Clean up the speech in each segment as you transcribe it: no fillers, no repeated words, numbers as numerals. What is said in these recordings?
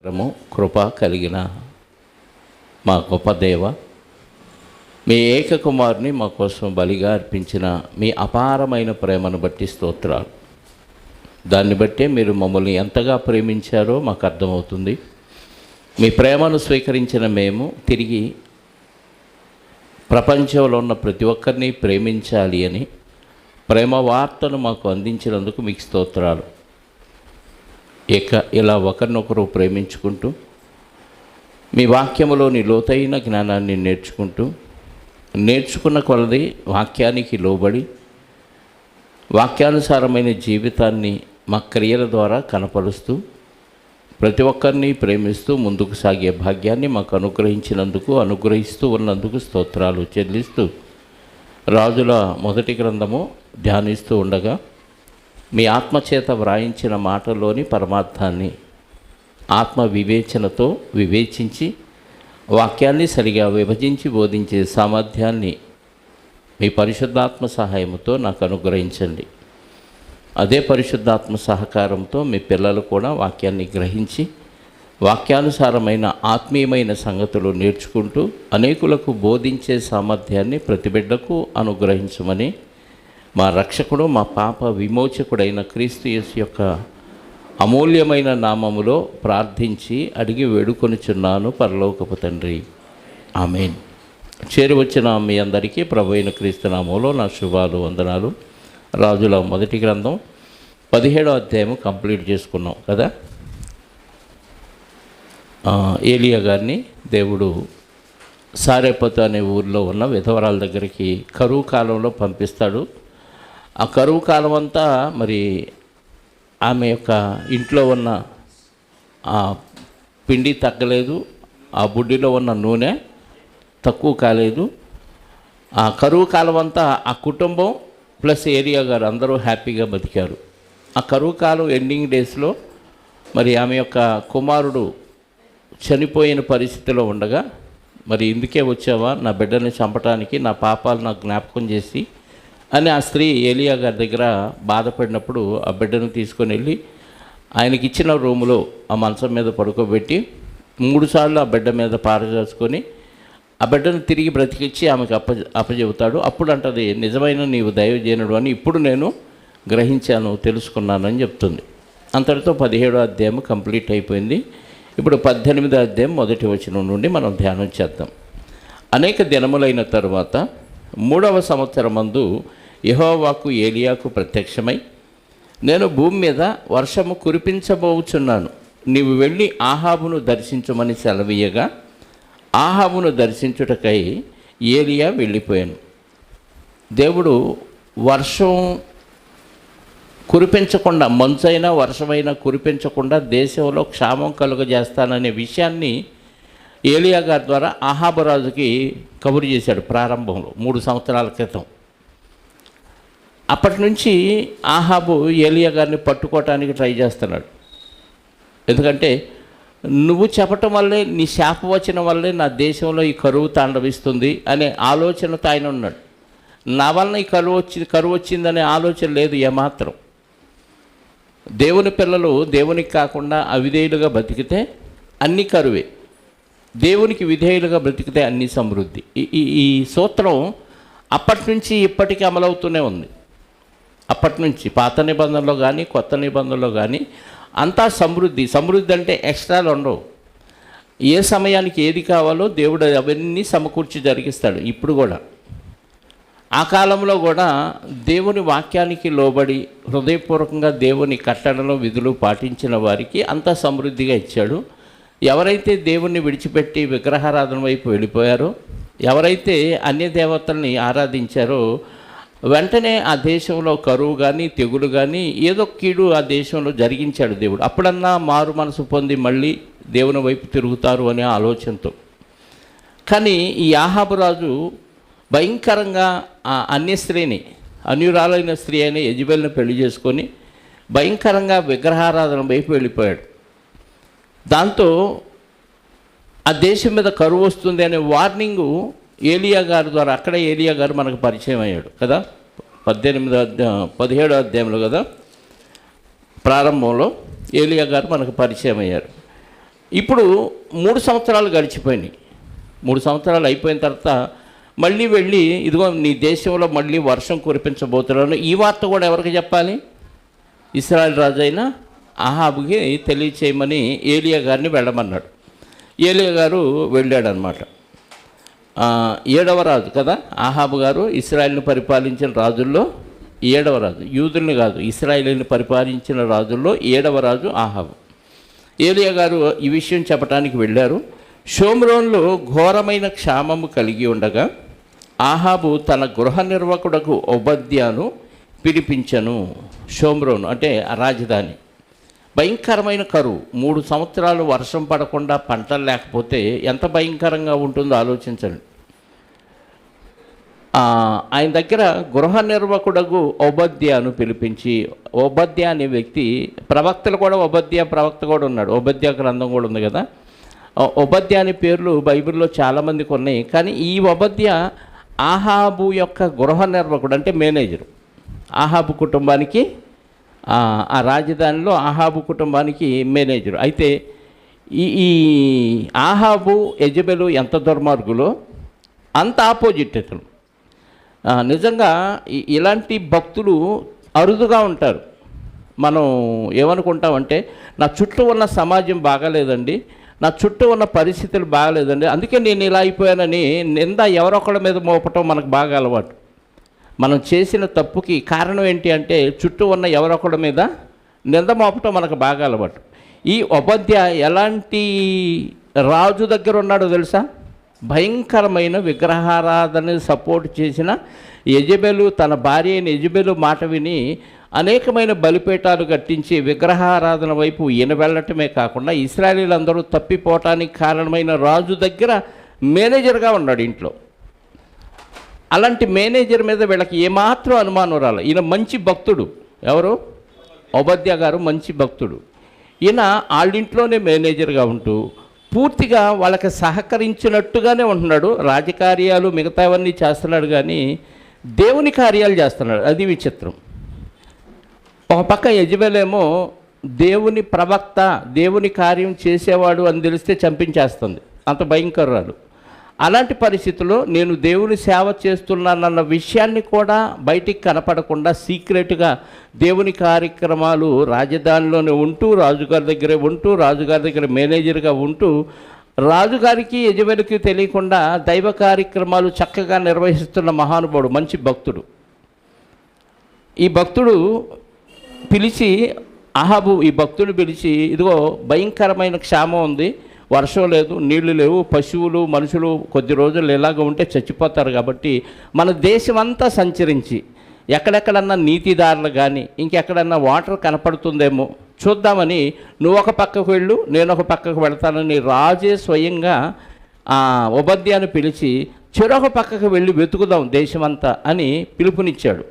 కృప కలిగిన మా గొప్ప దేవ, మీ ఏకకుమారుని మా కోసం బలిగా అర్పించిన మీ అపారమైన ప్రేమను బట్టి స్తోత్రాలు. దాన్ని బట్టే మీరు మమ్మల్ని ఎంతగా ప్రేమించారో మాకు అర్థమవుతుంది. మీ ప్రేమను స్వీకరించిన మేము తిరిగి ప్రపంచంలో ఉన్న ప్రతి ఒక్కరిని ప్రేమించాలి అని ప్రేమ వార్తను మాకు అందించినందుకు మీకు స్తోత్రాలు. ఇలా ఒకరినొకరు ప్రేమించుకుంటూ మీ వాక్యములోని లోతైన జ్ఞానాన్ని నేర్చుకున్న కొలది వాక్యానికి లోబడి వాక్యానుసారమైన జీవితాన్ని మా క్రియల ద్వారా కనపరుస్తూ ప్రతి ఒక్కరిని ప్రేమిస్తూ ముందుకు సాగే భాగ్యాన్ని మాకు అనుగ్రహిస్తూ ఉన్నందుకు స్తోత్రాలు చెల్లిస్తూ రాజుల మొదటి గ్రంథము ధ్యానిస్తూ ఉండగా మీ ఆత్మచేత వ్రాయించిన మాటలోని పరమార్థాన్ని ఆత్మ వివేచనతో వివేచించి వాక్యాన్ని సరిగా విభజించి బోధించే సామర్థ్యాన్ని మీ పరిశుద్ధాత్మ సహాయంతో నాకు అనుగ్రహించండి. అదే పరిశుద్ధాత్మ సహకారంతో మీ పిల్లలు కూడా వాక్యాన్ని గ్రహించి వాక్యానుసారమైన ఆత్మీయమైన సంగతులు నేర్చుకుంటూ అనేకులకు బోధించే సామర్థ్యాన్ని ప్రతి బిడ్డకు అనుగ్రహించమని మా రక్షకుడు మా పాప విమోచకుడైన క్రీస్తు యేసు యొక్క అమూల్యమైన నామములో ప్రార్థించి అడిగి వేడుకొనుచున్నాను పరలోకపు తండ్రి, ఆమేన్. చేరువచ్చిన మీ అందరికీ ప్రభువైన క్రీస్తు నామములో నా శుభాలు వందనాలు. రాజుల మొదటి గ్రంథం 17వ అధ్యాయం కంప్లీట్ చేసుకున్నాం కదా. ఏలియా గారిని దేవుడు సారెపతు అనే ఊరిలో ఉన్న విధవరాల దగ్గరికి కరువు కాలంలో పంపిస్తాడు. ఆ కరువు కాలం అంతా మరి ఆమె యొక్క ఇంట్లో ఉన్న ఆ పిండి తగ్గలేదు, ఆ బుడ్డిలో ఉన్న నూనె తక్కువ కాలేదు. ఆ కరువు కాలం అంతా ఆ కుటుంబం ప్లస్ ఏలియా గారు అందరూ హ్యాపీగా బతికారు. ఆ కరువు కాలం ఎండింగ్ డేస్లో మరి ఆమె యొక్క కుమారుడు చనిపోయిన పరిస్థితిలో ఉండగా, మరి ఇందుకే వచ్చావా నా బిడ్డని చంపటానికి, నా పాపాలు నాకు జ్ఞాపకం చేసి అని ఆ స్త్రీ ఏలియా గారి దగ్గర బాధపడినప్పుడు ఆ బిడ్డను తీసుకొని వెళ్ళి ఆయనకి ఇచ్చిన రూములో ఆ మంచం మీద పడుకోబెట్టి 3 సార్లు ఆ బిడ్డ మీద పారజేసుకొని ఆ బిడ్డను తిరిగి బ్రతికిచ్చి ఆమెకు అప్పచెబుతాడు. అప్పుడు అంటది, నిజమైన నీవు దైవజనుడు అని ఇప్పుడు నేను గ్రహించాను, తెలుసుకున్నానని చెప్తుంది. అంతటితో 17వ అధ్యాయం కంప్లీట్ అయిపోయింది. ఇప్పుడు 18వ అధ్యాయం మొదటి వచనం నుండి మనం ధ్యానం చేద్దాం. అనేక దినములైన తరువాత 3వ సంవత్సరమందు యెహోవాకు ఏలియాకు ప్రత్యక్షమై, నేను భూమి మీద వర్షము కురిపించబోచున్నాను, నీవు వెళ్ళి ఆహాబును దర్శించమని సెలవీయగా ఆహాబును దర్శించుటకై ఏలియా వెళ్ళిపోయాను. దేవుడు వర్షం కురిపించకుండా, మంచైనా వర్షమైనా కురిపించకుండా దేశంలో క్షామం కలుగజేస్తాననే విషయాన్ని ఏలియా గారి ద్వారా ఆహాబు రాజుకి కబురు చేశాడు ప్రారంభంలో 3 సంవత్సరాల క్రితం. అప్పటి నుంచి ఆహాబు ఏలియా గారిని పట్టుకోవటానికి ట్రై చేస్తున్నాడు. ఎందుకంటే నువ్వు చెప్పటం వల్లే, నీ శాపవచనం వల్లే నా దేశంలో ఈ కరువు తాండవిస్తుంది అనే ఆలోచనతో ఆయన ఉన్నాడు. నా వలన ఈ కరువు వచ్చిందనే ఆలోచన లేదు ఏమాత్రం. దేవుని పిల్లలు దేవునికి కాకుండా అవిధేయులుగా బతికితే అన్ని కరువే, దేవునికి విధేయులుగా బ్రతికితే అన్ని సమృద్ధి. ఈ సూత్రం అప్పటి నుంచి ఇప్పటికీ అమలవుతూనే ఉంది. అప్పటి నుంచి పాత నిబంధనలో కానీ కొత్త నిబంధనలో కానీ అంతా సమృద్ధి అంటే ఎక్స్ట్రాలు ఉండవు. ఏ సమయానికి ఏది కావాలో దేవుడు అవన్నీ సమకూర్చి జరిగిస్తాడు. ఇప్పుడు కూడా ఆ కాలంలో కూడా దేవుని వాక్యానికి లోబడి హృదయపూర్వకంగా దేవుని కట్టడలో విధులు పాటించిన వారికి అంతా సమృద్ధిగా ఇచ్చాడు. ఎవరైతే దేవుణ్ణి విడిచిపెట్టి విగ్రహారాధన వైపు వెళ్ళిపోయారో, ఎవరైతే అన్య దేవతల్ని ఆరాధించారో, వెంటనే ఆ దేశంలో కరువు కానీ తెగులు కానీ ఏదో కీడు ఆ దేశంలో జరిగించాడు దేవుడు. అప్పుడన్నా మారు మనసు పొంది మళ్ళీ దేవుని వైపు తిరుగుతారు అనే ఆలోచనతో. కానీ ఈ ఆహాబు రాజు భయంకరంగా ఆ అన్యురాలైన స్త్రీ అయిన యెజబెల్ని పెళ్లి చేసుకొని భయంకరంగా విగ్రహారాధన వైపు వెళ్ళిపోయాడు. దాంతో ఆ దేశం మీద కరువు వస్తుంది అనే వార్నింగు ఏలియా గారి ద్వారా, అక్కడే ఏలియా గారు మనకు పరిచయం అయ్యాడు కదా. 17వ అధ్యాయంలో కదా ప్రారంభంలో ఏలియా గారు మనకు పరిచయం అయ్యారు. ఇప్పుడు 3 సంవత్సరాలు గడిచిపోయినాయి. 3 సంవత్సరాలు అయిపోయిన తర్వాత మళ్ళీ వెళ్ళి ఇదిగో నీ దేశంలో మళ్ళీ వర్షం కురిపించబోతున్నాను. ఈ వార్త కూడా ఎవరికి చెప్పాలి? ఇశ్రాయేల్ రాజు అయిన అహాబుకి తెలియచేయమని ఏలియా గారిని వెళ్ళమన్నాడు. ఏలియా గారు వెళ్ళాడనమాట. 7వ రాజు కదా అహాబు గారు. ఇశ్రాయేల్ని పరిపాలించిన రాజుల్లో 7వ రాజు. యూదుల్ని కాదు, ఇశ్రాయేల్ని పరిపాలించిన రాజుల్లో 7వ రాజు అహాబు. ఏలియా గారు ఈ విషయం చెప్పడానికి వెళ్ళారు. షోమ్రోన్లో ఘోరమైన క్షామము కలిగి ఉండగా అహాబు తన గృహ నిర్వాహకుడకు ఓబద్యాను పిలిపించను. షోమ్రోన్ అంటే రాజధాని. భయంకరమైన కరువు, 3 సంవత్సరాలు వర్షం పడకుండా పంటలు లేకపోతే ఎంత భయంకరంగా ఉంటుందో ఆలోచించండి. ఆయన దగ్గర గృహ నిర్వాహకుడకు ఓబద్యాను పిలిపించి, ఓబద్యా అనే వ్యక్తి, ప్రవక్తలు కూడా ఓబద్యా ప్రవక్త కూడా ఉన్నాడు, ఓబద్యా గ్రంథం కూడా ఉంది కదా. ఓబద్యా అనే పేర్లు బైబిల్లో చాలామందికి ఉన్నాయి. కానీ ఈ ఓబద్యా అహాబు యొక్క గృహ నిర్వాహకుడు అంటే మేనేజరు. అహాబు కుటుంబానికి, ఆ రాజధానిలో అహాబు కుటుంబానికి మేనేజరు. అయితే ఈ అహాబు యెజెబెలు ఎంత దుర్మార్గులో అంత ఆపోజిట్ అతను. నిజంగా ఇలాంటి భక్తులు అరుదుగా ఉంటారు. మనం ఏమనుకుంటామంటే నా చుట్టూ ఉన్న సమాజం బాగాలేదండి, నా చుట్టూ ఉన్న పరిస్థితులు బాగాలేదండి, అందుకే నేను ఇలా అయిపోయానని నింద ఎవరొకళ్ళ మీద మోపటం మనకు బాగా అలవాటు. మనం చేసిన తప్పుకి కారణం ఏంటి అంటే చుట్టూ ఉన్న ఎవరొకళ్ళ మీద నింద మోపటం మనకు బాగా అలవాటు. ఈ ఓబద్యా ఎలాంటి రాజు దగ్గర ఉన్నాడో తెలుసా? భయంకరమైన విగ్రహారాధన సపోర్ట్ చేసిన యెజెబెలు, తన భార్య అయిన యెజెబెలు మాట విని అనేకమైన బలిపీఠాలు కట్టించి విగ్రహారాధన వైపు ఈయన వెళ్ళటమే కాకుండా ఇశ్రాయేలీలందరూ తప్పిపోవటానికి కారణమైన రాజు దగ్గర మేనేజర్గా ఉన్నాడు ఇంట్లో. అలాంటి మేనేజర్ మీద వీళ్ళకి ఏమాత్రం అనుమానం రాలే. ఈయన మంచి భక్తుడు. ఎవరు? ఓబద్యా గారు మంచి భక్తుడు. ఈయన వాళ్ళింట్లోనే మేనేజర్గా ఉంటూ పూర్తిగా వాళ్ళకి సహకరించినట్టుగానే ఉంటున్నాడు. రాజకార్యాలు మిగతావన్నీ చేస్తున్నాడు, కానీ దేవుని కార్యాలు చేస్తున్నాడు. అది విచిత్రం. ఒక పక్క యెజెబెలేమో దేవుని ప్రవక్త, దేవుని కార్యం చేసేవాడు అని తెలిస్తే చంపించేస్తుంది, అంత భయంకరాలు. అలాంటి పరిస్థితుల్లో నేను దేవుని సేవ చేస్తున్నానన్న విషయాన్ని కూడా బయటికి కనపడకుండా సీక్రెట్గా దేవుని కార్యక్రమాలు రాజధానిలోనే ఉంటూ, రాజుగారి దగ్గరే ఉంటూ, రాజుగారి దగ్గర మేనేజర్గా ఉంటూ, రాజుగారికి యెజెబెలుకి తెలియకుండా దైవ కార్యక్రమాలు చక్కగా నిర్వహిస్తున్న మహానుభావుడు, మంచి భక్తుడు. ఈ భక్తుడు పిలిచి, అహాబు ఈ భక్తుడు పిలిచి, ఇదిగో భయంకరమైన క్షామం ఉంది, వర్షం లేదు, నీళ్లు లేవు, పశువులు మనుషులు కొద్ది రోజులు ఇలాగ ఉంటే చచ్చిపోతారు, కాబట్టి మన దేశం అంతా సంచరించి ఎక్కడెక్కడన్నా నీతిదారులు కానీ ఇంకెక్కడన్నా వాటర్ కనపడుతుందేమో చూద్దామని నువ్వు ఒక పక్కకు వెళ్ళు, నేను ఒక పక్కకు వెళ్తానని రాజే స్వయంగా ఓబద్యాను పిలిచి చెరొక పక్కకు వెళ్ళి వెతుకుదాం దేశమంతా అని పిలుపునిచ్చాడు.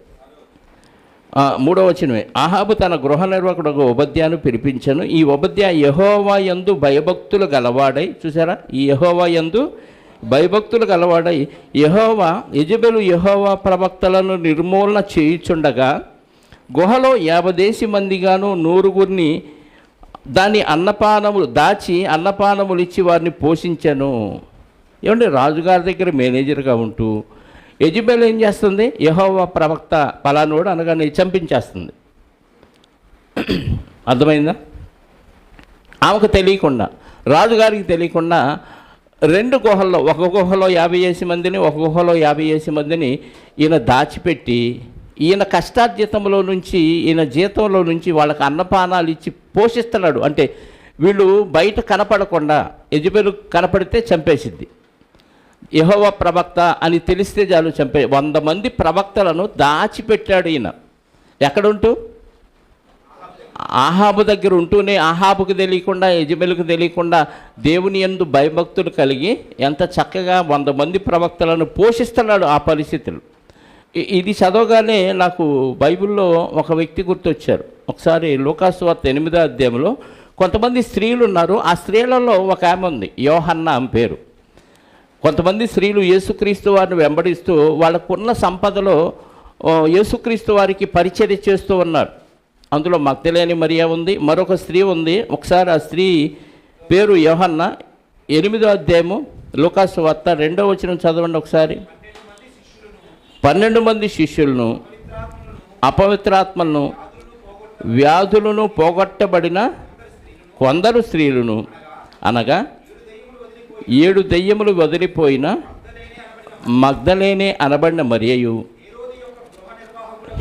3వ వచనమే, అహాబు తన గృహ నిర్వాహకుడు ఓబద్యాను పిలిపించను. ఈ ఓబద్యా యెహోవా యందు భయభక్తులు గలవాడై, చూసారా, ఈ యెహోవా యందు భయభక్తులు గలవాడై యెజెబెలు యెహోవా ప్రవక్తలను నిర్మూలన చేయుచుండగా గుహలో 50 మందిగాను 100 దాని అన్నపానములు దాచి అన్నపానములు ఇచ్చి వారిని పోషించను. ఏమంటే రాజుగారి దగ్గర మేనేజర్గా ఉంటూ యెజెబెలు ఏం చేస్తుంది? యెహోవా ప్రవక్త పలానోడు అనగానే చంపించేస్తుంది. అర్థమైందా? ఆమెకు తెలియకుండా, రాజుగారికి తెలియకుండా 2 గుహల్లో, ఒక గుహలో 50 మందిని, ఒక గుహలో 50 మందిని ఈయన దాచిపెట్టి ఈయన కష్టార్జితంలో నుంచి, ఈయన జీతంలో నుంచి వాళ్ళకి అన్నపానాలు ఇచ్చి పోషిస్తున్నాడు. అంటే వీళ్ళు బయట కనపడకుండా, యెజెబెలు కనపడితే చంపేసిద్ది. యెహోవా ప్రవక్త అని తెలిస్తే చాలు 100 మంది ప్రవక్తలను దాచిపెట్టాడు ఈయన. ఎక్కడుంటూ? అహాబు దగ్గర ఉంటూనే అహాబుకు తెలియకుండా, యెజెబెలుకు తెలియకుండా దేవుని యందు భయభక్తులు కలిగి ఎంత చక్కగా 100 మంది ప్రవక్తలను పోషిస్తున్నాడు ఆ పరిస్థితులు. ఇది చదవగానే నాకు బైబిల్లో ఒక వ్యక్తి గుర్తొచ్చారు. ఒకసారి లూకాసు వార్త 8వ అధ్యాయంలో కొంతమంది స్త్రీలు ఉన్నారు. ఆ స్త్రీలలో ఒక ఆమె ఉంది, యోహన్నా ఆమె పేరు. కొంతమంది స్త్రీలు యేసుక్రీస్తు వారిని వెంబడిస్తూ వాళ్ళకున్న సంపదలో యేసుక్రీస్తు వారికి పరిచర్య చేస్తూ ఉన్నారు. అందులో మగ్దలేని మరియా ఉంది, మరొక స్త్రీ ఉంది. ఒకసారి ఆ స్త్రీ పేరు యోహన్న. 8వ అధ్యాయము లూకాసు వార్త 2వ వచనం చదవండి ఒకసారి. 12 మంది శిష్యులను, అపవిత్రాత్మలను, వ్యాధులను పోగొట్టబడిన కొందరు స్త్రీలను, అనగా 7 దెయ్యములు వదిలిపోయిన మగ్దలేనే అనబడిన మరియయు,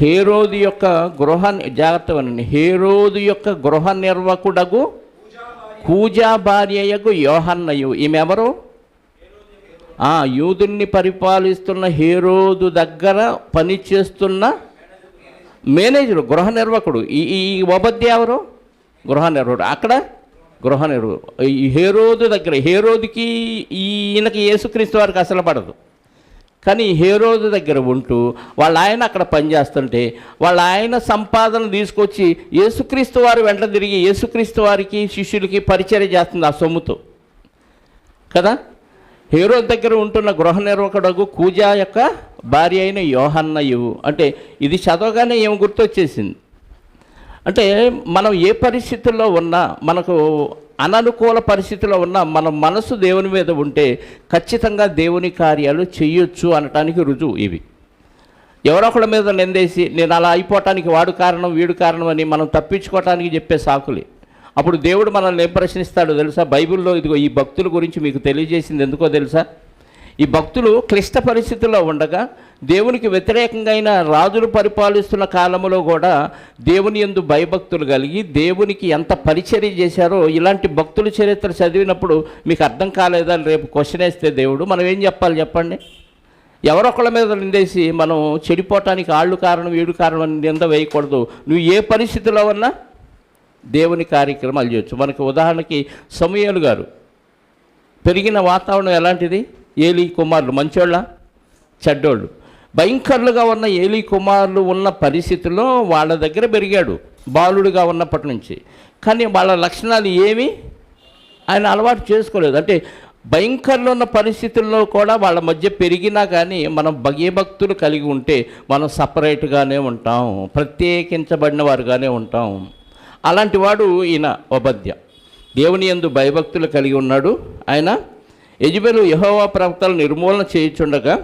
హేరోదు యొక్క గృహ నిర్వాహకుడగు కూజా భార్యయగు యోహన్నయు. ఈమెవరు? యూదుల్ని పరిపాలిస్తున్న హేరోదు దగ్గర పనిచేస్తున్న మేనేజరు, గృహ నిర్వాహకుడు. ఈ ఒబద్య ఎవరు? గృహ నిర్వాహకుడు. అక్కడ గృహ నిర్వాహకుడు. ఈ హేరోదు దగ్గర, హేరోదుకి ఈయనకి యేసుక్రీస్తు వారికి అసలు పడదు, కానీ హేరోదు దగ్గర ఉంటూ వాళ్ళ ఆయన అక్కడ పనిచేస్తుంటే వాళ్ళ ఆయన సంపాదన తీసుకొచ్చి యేసుక్రీస్తు వారి వెంట తిరిగి యేసుక్రీస్తు వారికి శిష్యులకి పరిచర్య చేస్తుంది ఆ సొమ్ముతో కదా. హేరోదు దగ్గర ఉంటున్న గృహ నిర్వాహకుడు కూజా యొక్క భార్య అయిన యోహన్నయు. అంటే ఇది చదవగానే ఏం గుర్తొచ్చేసింది అంటే, మనం ఏ పరిస్థితుల్లో ఉన్నా, మనకు అననుకూల పరిస్థితిలో ఉన్న మన మనసు దేవుని మీద ఉంటే ఖచ్చితంగా దేవుని కార్యాలు చేయొచ్చు అనటానికి రుజువు ఇవి. ఎవరొకళ్ళ మీద నిందేసి నేను అలా అయిపోవటానికి వాడు కారణం వీడు కారణం అని మనం తప్పించుకోవటానికి చెప్పే సాకులే. అప్పుడు దేవుడు మనల్ని ఏం ప్రశ్నిస్తాడో తెలుసా? బైబిల్లో ఇదిగో ఈ భక్తుల గురించి మీకు తెలియజేసింది ఎందుకో తెలుసా? ఈ భక్తులు క్లిష్ట పరిస్థితుల్లో ఉండగా దేవునికి వ్యతిరేకంగా అయిన రాజులు పరిపాలిస్తున్న కాలంలో కూడా దేవుని యందు భయభక్తులు కలిగి దేవునికి ఎంత పరిచర్య చేశారో ఇలాంటి భక్తుల చరిత్ర చదివినప్పుడు మీకు అర్థం కాలేదా? రేపు క్వశ్చన్ వేస్తే దేవుడు మనం ఏం చెప్పాలి చెప్పండి? ఎవరొకళ్ళ మీద నిందేసి మనం చెడిపోవటానికి ఆళ్ళు కారణం వీడు కారణం అని నింద వేయకూడదు. నువ్వు ఏ పరిస్థితిలో ఉన్నా దేవుని కార్యక్రమాలు చేయొచ్చు. మనకి ఉదాహరణకి సమూయేలు గారు పెరిగిన వాతావరణం ఎలాంటిది? ఏలీ కుమారులు మంచోళ్ళ చెడ్డోళ్ళు. భయంకరులుగా ఉన్న ఏలీ కుమారులు ఉన్న పరిస్థితుల్లో వాళ్ళ దగ్గర పెరిగాడు బాలుడిగా ఉన్నప్పటి నుంచి. కానీ వాళ్ళ లక్షణాలు ఏమీ ఆయన అలవాటు చేసుకోలేదు. అంటే భయంకరంలో ఉన్న పరిస్థితుల్లో కూడా వాళ్ళ మధ్య పెరిగినా కానీ మనం భయభక్తులు కలిగి ఉంటే మనం సపరేట్గానే ఉంటాం, ప్రత్యేకించబడిన వారుగానే ఉంటాం. అలాంటి వాడు ఈయన ఒబద్య. దేవుని యందు భయభక్తులు కలిగి ఉన్నాడు. ఆయన యెజెబెలు యెహోవా ప్రవక్తలను నిర్మూలన చేయుచుండగా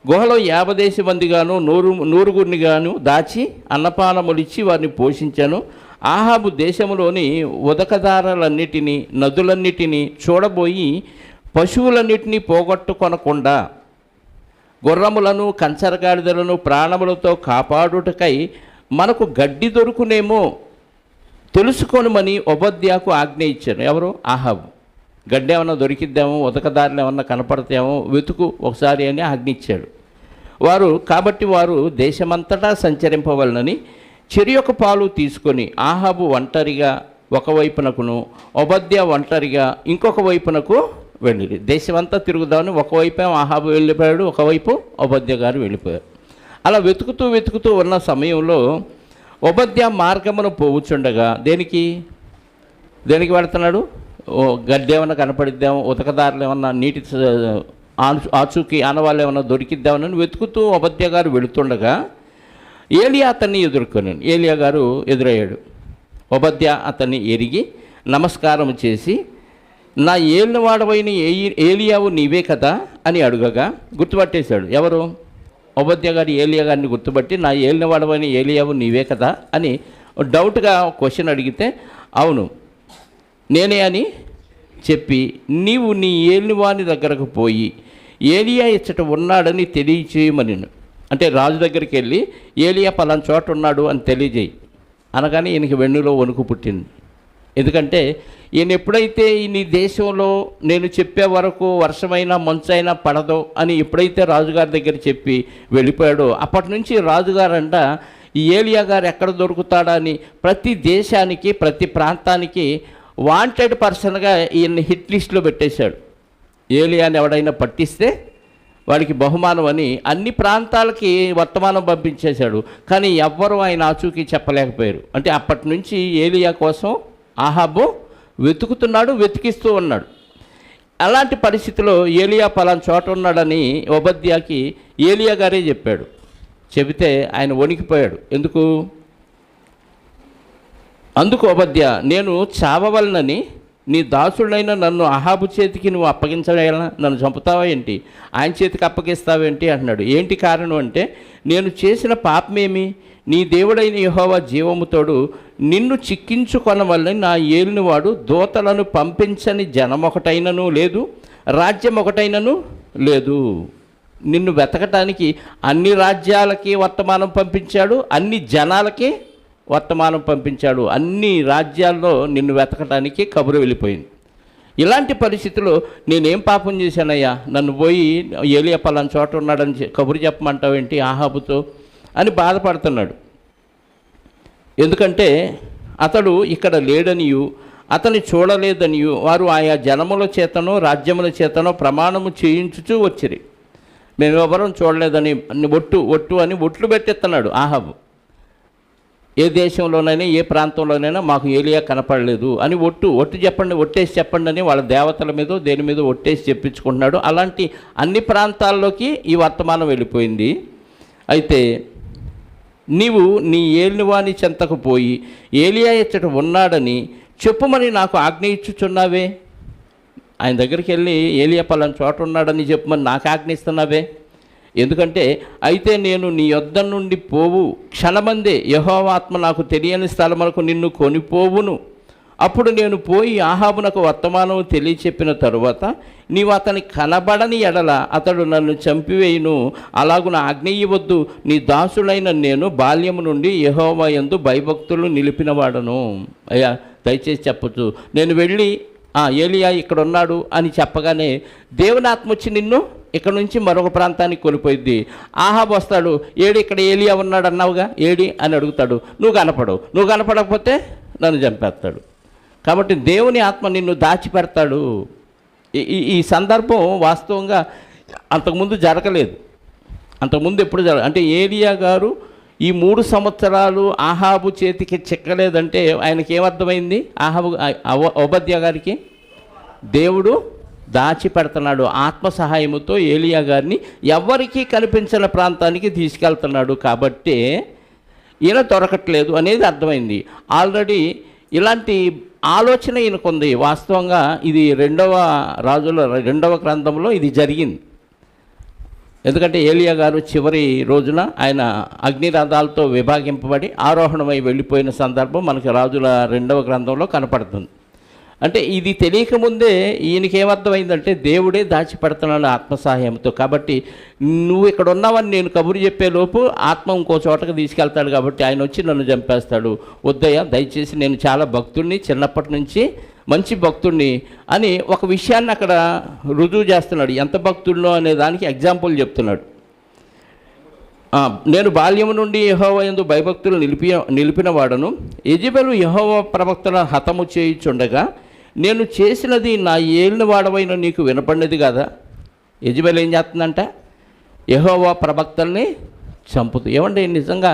గుహలో 50 మందిగాను 100 గాను దాచి అన్నపానములిచ్చి వారిని పోషించాను. ఆహాబు దేశంలోని ఉదకదారులన్నిటినీ నదులన్నిటినీ చూడబోయి పశువులన్నిటినీ పోగొట్టుకొనకుండా గుర్రములను కంచరగాడిదలను ప్రాణములతో కాపాడుటకై మనకు గడ్డి దొరుకునేమో తెలుసుకొనమని ఒబద్యాకు ఆజ్ఞ ఇచ్చాను. ఎవరు? ఆహాబు. గడ్డి ఏమన్నా దొరికిద్దామో, ఉదకదారులు ఏమన్నా కనపడతామో వెతుకు ఒకసారి అని ఆజ్ఞ ఇచ్చాడు. కాబట్టి వారు దేశమంతటా సంచరింపవలనని చెరియొక పాలు తీసుకొని ఆహాబు ఒంటరిగా ఒకవైపునకును ఒబద్య ఒంటరిగా ఇంకొక వైపునకు వెళ్ళింది. దేశమంతా తిరుగుదామని ఒకవైపు ఆహాబు వెళ్ళిపోయాడు, ఒకవైపు ఒబద్య గారు వెళ్ళిపోయారు. అలా వెతుకుతూ ఉన్న సమయంలో ఒబద్య మార్గమును పోవుచుండగా దేనికి వెళుతున్నాడు? గడ్డి ఏమన్నా కనపడిద్దాము, ఉతకదారులు ఏమన్నా నీటి ఆచూకి ఆనవాళ్ళు ఏమన్నా దొరికిద్దామని వెతుకుతూ ఒబద్య గారు వెళుతుండగా ఏలియా అతన్ని ఎదుర్కొన్నాను. ఏలియా గారు ఎదురయ్యాడు. ఒబద్య అతన్ని ఎరిగి నమస్కారం చేసి, నా ఏలినవాడవైన ఏలియావు నీవే కదా అని అడుగగా గుర్తుపట్టేశాడు. ఎవరు? ఒబద్య గారు ఏలియా గారిని గుర్తుపట్టి, నా ఏలినవాడవైన ఏలియావు నీవే కదా అని డౌట్గా క్వశ్చన్ అడిగితే, అవును నేనే అని చెప్పి, నీవు నీ ఏలినవాని దగ్గరకు పోయి ఏలియా ఇచ్చట ఉన్నాడని తెలియచేయమని. అంటే రాజు దగ్గరికి వెళ్ళి ఏలియా పలానా చోట ఉన్నాడు అని తెలియజేయి అనగానే ఈయనకి వెన్నులో వణుకు పుట్టింది. ఎందుకంటే ఈయన ఎప్పుడైతే నీ దేశంలో నేను చెప్పే వరకు వర్షమైనా మంచైనా పడదో అని ఎప్పుడైతే రాజుగారి దగ్గర చెప్పి వెళ్ళిపోయాడో అప్పటి నుంచి రాజుగారంట ఈ ఏలియా గారు ఎక్కడ దొరుకుతాడా అని ప్రతి దేశానికి ప్రతి ప్రాంతానికి వాంటెడ్ పర్సన్గా ఈయన్ని హిట్ లిస్ట్లో పెట్టేశాడు. ఏలియాని ఎవడైనా పట్టిస్తే వాడికి బహుమానం అని అన్ని ప్రాంతాలకి వర్తమానం పంపించేశాడు. కానీ ఎవ్వరూ ఆయన ఆచూకీ చెప్పలేకపోయారు. అంటే అప్పటి నుంచి ఏలియా కోసం ఆహాబు వెతికిస్తూ ఉన్నాడు. అలాంటి పరిస్థితిలో ఏలియా పలానా చోట ఉన్నాడని ఒబద్యాకి ఏలియా గారే చెప్పాడు. చెబితే ఆయన వణికిపోయాడు. అందుకు ఒబద్య, నేను చావవలనని నీ దాసుడైన నన్ను అహాబు చేతికి నువ్వు అప్పగించగలనా? నన్ను చంపుతావా ఏంటి? ఆయన చేతికి అప్పగిస్తావేంటి అంటున్నాడు. ఏంటి కారణం అంటే, నేను చేసిన పాపమేమి? నీ దేవుడైన యెహోవా జీవముతోడు నిన్ను చిక్కించుకొనవల్లని నా ఏలినవాడు దూతలను పంపించని జనం ఒకటైనను లేదు, రాజ్యం ఒకటైనను లేదు. నిన్ను వెతకటానికి అన్ని రాజ్యాలకి వర్తమానం పంపించాడు, అన్ని జనాలకి వర్తమానం పంపించాడు. అన్ని రాజ్యాల్లో నిన్ను వెతకటానికి కబురు వెళ్ళిపోయింది. ఇలాంటి పరిస్థితుల్లో నేనేం పాపం చేశానయ్యా, నన్ను పోయి ఏలియా పలానా చోట ఉన్నాడని కబురు చెప్పమంటావేంటి ఆహాబుతో అని బాధపడుతున్నాడు. ఎందుకంటే అతడు ఇక్కడ లేడనియు అతని చూడలేదనియు వారు ఆయా జనముల చేతనో రాజ్యముల చేతనో ప్రమాణము చేయించుచూ వచ్చిరి. మేము ఎవరం చూడలేదని ఒట్టు అని ఒట్లు పెట్టేస్తున్నాడు ఆహాబు. ఏ దేశంలోనైనా ఏ ప్రాంతంలోనైనా మాకు ఏలియా కనపడలేదు అని ఒట్టు చెప్పండి, ఒట్టేసి చెప్పండి అని వాళ్ళ దేవతల మీద దేని మీద ఒట్టేసి చెప్పించుకుంటున్నాడు. అలాంటి అన్ని ప్రాంతాల్లోకి ఈ వర్తమానం వెళ్ళిపోయింది. అయితే నీవు నీ ఏలినవాని చెంతకు పోయి ఏలియా ఇచ్చట ఉన్నాడని చెప్పుమని నాకు ఆజ్ఞ ఇచ్చుచున్నావే. ఆయన దగ్గరికి వెళ్ళి ఏలియా పలానా చోట ఉన్నాడని చెప్పమని నాకు ఆజ్ఞిస్తున్నావే. ఎందుకంటే అయితే నేను నీ యొద్ద నుండి పోవు క్షణమందే యెహోవా ఆత్మ నాకు తెలియని స్థలములకు నిన్ను కొనిపోవును. అప్పుడు నేను పోయి ఆహాబునకు వర్తమానం తెలియచెప్పిన తరువాత నీవు అతని కనబడని ఎడల అతడు నన్ను చంపివేయును. అలాగున ఆజ్ఞ ఇవ్వద్దు. నీ దాసుడైన నేను బాల్యము నుండి యెహోవా యందు భయభక్తులు నిలిపినవాడను. అయ్యా దయచేసి చెప్పచ్చు. నేను వెళ్ళి ఏలియా ఇక్కడ ఉన్నాడు అని చెప్పగానే దేవుని ఆత్మ వచ్చి నిన్ను ఇక్కడ నుంచి మరొక ప్రాంతానికి కొనిపోయిద్ది. ఆహాబు వస్తాడు, ఏడి ఇక్కడ ఏలియా ఉన్నాడు అన్నావుగా, ఏడి అని అడుగుతాడు. నువ్వు కనపడకపోతే నన్ను చంపేస్తాడు. కాబట్టి దేవుని ఆత్మ నిన్ను దాచిపెడతాడు. ఈ సందర్భం వాస్తవంగా అంతకుముందు జరగలేదు. అంతకుముందు ఎప్పుడు అంటే ఏలియా గారు ఈ 3 సంవత్సరాలు ఆహాబు చేతికి చిక్కలేదంటే ఆయనకి ఏమర్థమైంది? ఓబద్యా గారికి దేవుడు దాచిపెడుతున్నాడు. ఆత్మ సహాయముతో ఏలియా గారిని ఎవరికీ కనిపించిన ప్రాంతానికి తీసుకెళ్తున్నాడు. కాబట్టి ఈయన దొరకట్లేదు అనేది అర్థమైంది. ఆల్రెడీ ఇలాంటి ఆలోచన ఈయనకుంది. వాస్తవంగా ఇది 2వ రాజుల 2వ గ్రంథంలో ఇది జరిగింది. ఎందుకంటే ఏలియా గారు చివరి రోజున ఆయన అగ్నిరథాలతో విభాగింపబడి ఆరోహణమై వెళ్ళిపోయిన సందర్భం మనకి రాజుల 2వ గ్రంథంలో కనపడుతుంది. అంటే ఇది తెలియకముందే ఈయనకి ఏమర్థమైందంటే దేవుడే దాచిపెడుతున్నాడు ఆత్మసహాయంతో. కాబట్టి నువ్వు ఇక్కడ ఉన్నావని నేను కబురు చెప్పేలోపు ఆత్మ ఇంకో చోటకు తీసుకెళ్తాడు. కాబట్టి ఆయన వచ్చి నన్ను చంపేస్తాడు. వద్దయ్యా దయచేసి, నేను చాలా భక్తుడిని, చిన్నప్పటి నుంచి మంచి భక్తుడిని అని ఒక విషయాన్ని అక్కడ రుజువు చేస్తున్నాడు. ఎంత భక్తుడినో అనే దానికి ఎగ్జాంపుల్ చెప్తున్నాడు. నేను బాల్యము నుండి యెహోవా యందు భయభక్తులు నిలిపిన వాడను. యెజెబెలు యెహోవా ప్రవక్తలను హతము చేయుచుండగా నేను చేసినది నా ఏలిన వాడవైన నీకు వినపడినది కదా. యెజెబెలు ఏం చేస్తుందంట? యెహోవా ప్రవక్తల్ని చంపుతూ. ఏమంటే నిజంగా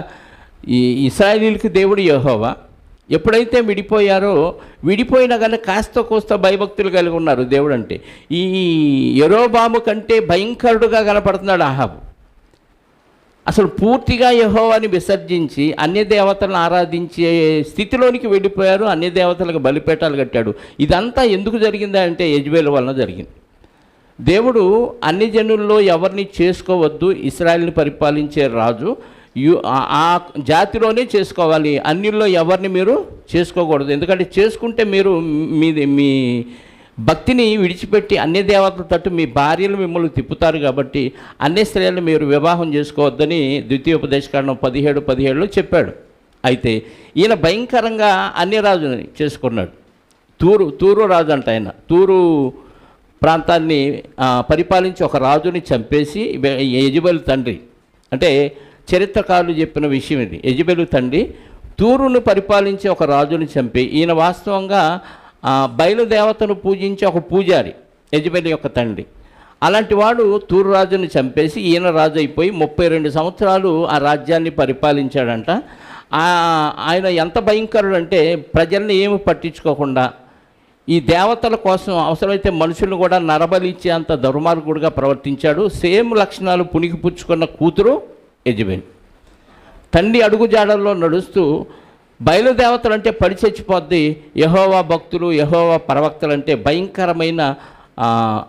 ఈ ఇశ్రాయేలీయులకి దేవుడు యెహోవా. ఎప్పుడైతే విడిపోయారో, విడిపోయినా కానీ కాస్త కోస్త భయభక్తులు కలిగి ఉన్నారు దేవుడు అంటే. ఈ యెరోబాము కంటే భయంకరుడుగా కనపడుతున్నాడు ఆహాబు. అసలు పూర్తిగా యెహోవాని విసర్జించి అన్య దేవతలను ఆరాధించే స్థితిలోనికి వెళ్ళిపోయారు. అన్య దేవతలకు బలిపీఠాలు కట్టాడు. ఇదంతా ఎందుకు జరిగిందా అంటే యెజెబెలు వలన జరిగింది. దేవుడు అన్ని జనుల్లో ఎవరిని చేసుకోవద్దు, ఇశ్రాయేలుని పరిపాలించే రాజు ఆ జాతిలోనే చేసుకోవాలి, అన్యుల్లో ఎవరిని మీరు చేసుకోకూడదు. ఎందుకంటే చేసుకుంటే మీరు మీ భక్తిని విడిచిపెట్టి అన్య దేవతల తట్టు మీ భార్యలు మిమ్మల్ని తిప్పుతారు. కాబట్టి అన్య స్త్రీలను మీరు వివాహం చేసుకోవద్దని ద్వితీయోపదేశకాండం 17:17లో చెప్పాడు. అయితే ఈయన భయంకరంగా అన్య రాజుని చేసుకున్నాడు. తూరు రాజు అంట. ఆయన తూరు ప్రాంతాన్ని పరిపాలించి ఒక రాజుని చంపేసి, యెజెబెలు తండ్రి అంటే చరిత్రకారులు చెప్పిన విషయం ఇది. యెజెబెలు తండ్రి తూరును పరిపాలించి ఒక రాజుని చంపి, ఈయన వాస్తవంగా బయలుదేవతను పూజించే ఒక పూజారి యెజెబెలు యొక్క తండ్రి. అలాంటి వాడు తూరు రాజుని చంపేసి ఈయన రాజు అయిపోయి 32 సంవత్సరాలు ఆ రాజ్యాన్ని పరిపాలించాడంట. ఆయన ఎంత భయంకరుడు అంటే ప్రజల్ని ఏమి పట్టించుకోకుండా ఈ దేవతల కోసం అవసరమైతే మనుషులను కూడా నరబలిచ్చే అంత దుర్మార్గుడుగా ప్రవర్తించాడు. సేమ్ లక్షణాలు పుణికిపుచ్చుకున్న కూతురు యెజెబెలు. తండ్రి అడుగుజాడల్లో నడుస్తూ బయలుదేవతలు అంటే పడి చచ్చిపోద్ది, యెహోవా భక్తులు యెహోవా ప్రవక్తలు అంటే భయంకరమైన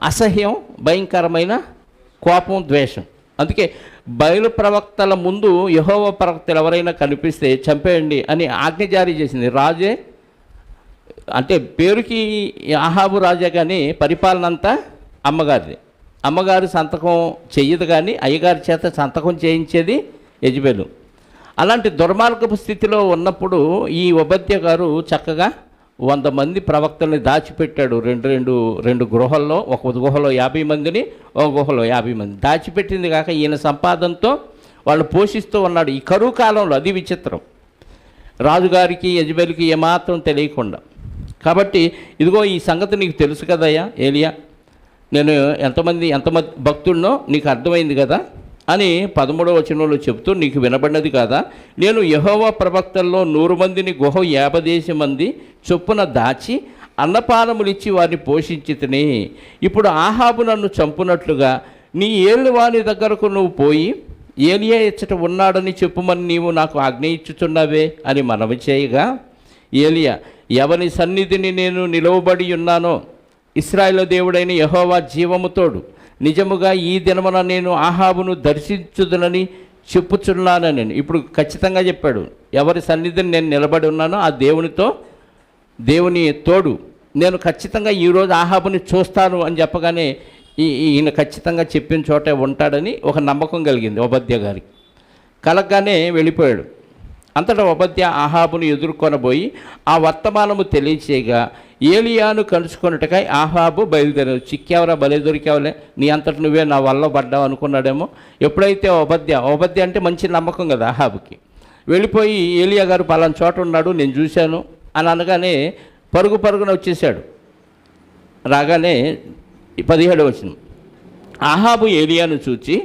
అసహ్యం, భయంకరమైన కోపం, ద్వేషం. అందుకే బయలు ప్రవక్తల ముందు యెహోవా ప్రవక్తలు ఎవరైనా కనిపిస్తే చంపేయండి అని ఆజ్ఞ జారీ చేసింది. రాజే అంటే పేరుకి ఆహాబు రాజే, కానీ పరిపాలన అంతా అమ్మగారిది. అమ్మగారు సంతకం చెయ్యదు, కానీ అయ్యగారి చేత సంతకం చేయించేది యెజబెలు. అలాంటి దుర్మార్గపు స్థితిలో ఉన్నప్పుడు ఈ ఓబద్యా గారు చక్కగా 100 మంది ప్రవక్తల్ని దాచిపెట్టాడు. రెండు గుహల్లో, ఒక గుహలో 50 మందిని, ఒక గుహలో 50 మంది దాచిపెట్టింది కాక ఈయన సంపాదనతో వాళ్ళు పోషిస్తూ ఉన్నాడు ఈ కరువు కాలంలో. అది విచిత్రం, రాజుగారికి యెజబెలుకి ఏమాత్రం తెలియకుండా. కాబట్టి ఇదిగో ఈ సంగతి నీకు తెలుసు కదయ్యా ఏలియా, నేను ఎంతమంది భక్తుడినో నీకు అర్థమైంది కదా అని 13వ వచనంలో చెప్తూ, నీకు వినబడినది కాదా, నేను యెహోవా ప్రవక్తల్లో 100 మందిని గుహ 50 మంది చొప్పున దాచి అన్నపానములిచ్చి వారిని పోషించితిని. ఇప్పుడు ఆహాబు నన్ను చంపునట్లుగా నీ ఏలువాని దగ్గరకు నువ్వు పోయి ఏలియా ఇచ్చట ఉన్నాడని చెప్పుమని నీవు నాకు ఆజ్ఞ ఇచ్చుచున్నావే అని మనవి చేయగా, ఏలియా, ఎవని సన్నిధిని నేను నిలవబడి ఉన్నానో ఇశ్రాయేలు దేవుడైన యెహోవా జీవముతోడు నిజముగా ఈ దినమున నేను ఆహాబును దర్శించుదునని చెప్పుచున్నానని. ఇప్పుడు ఖచ్చితంగా చెప్పాడు, ఎవరి సన్నిధిని నేను నిలబడి ఉన్నానో ఆ దేవుని తోడు నేను ఖచ్చితంగా ఈరోజు ఆహాబుని చూస్తాను అని చెప్పగానే ఈయన ఖచ్చితంగా చెప్పిన చోటే ఉంటాడని ఒక నమ్మకం కలిగింది ఓబద్యా గారికి. కలగ్గానే వెళ్ళిపోయాడు. అంతటా ఓబద్యా ఆహాబును ఎదుర్కొనబోయి ఆ వర్తమానము తెలియచేయగా ఏలియాను కలుసుకొనుటకై ఆహాబు బయలుదేరాడు. చిక్కావరా, బలే దొరికావులే, నీ అంతటి నువ్వే నా వల్ల పడ్డావు అనుకున్నాడేమో. ఎప్పుడైతే ఓబద్యా అంటే మంచి నమ్మకం కదా ఆహాబుకి, వెళ్ళిపోయి ఏలియా గారు పలానా చోట ఉన్నాడు నేను చూశాను అని అనగానే పరుగున వచ్చేసాడు. రాగానే 17వ వచనం, ఆహాబు ఏలియాను చూచి,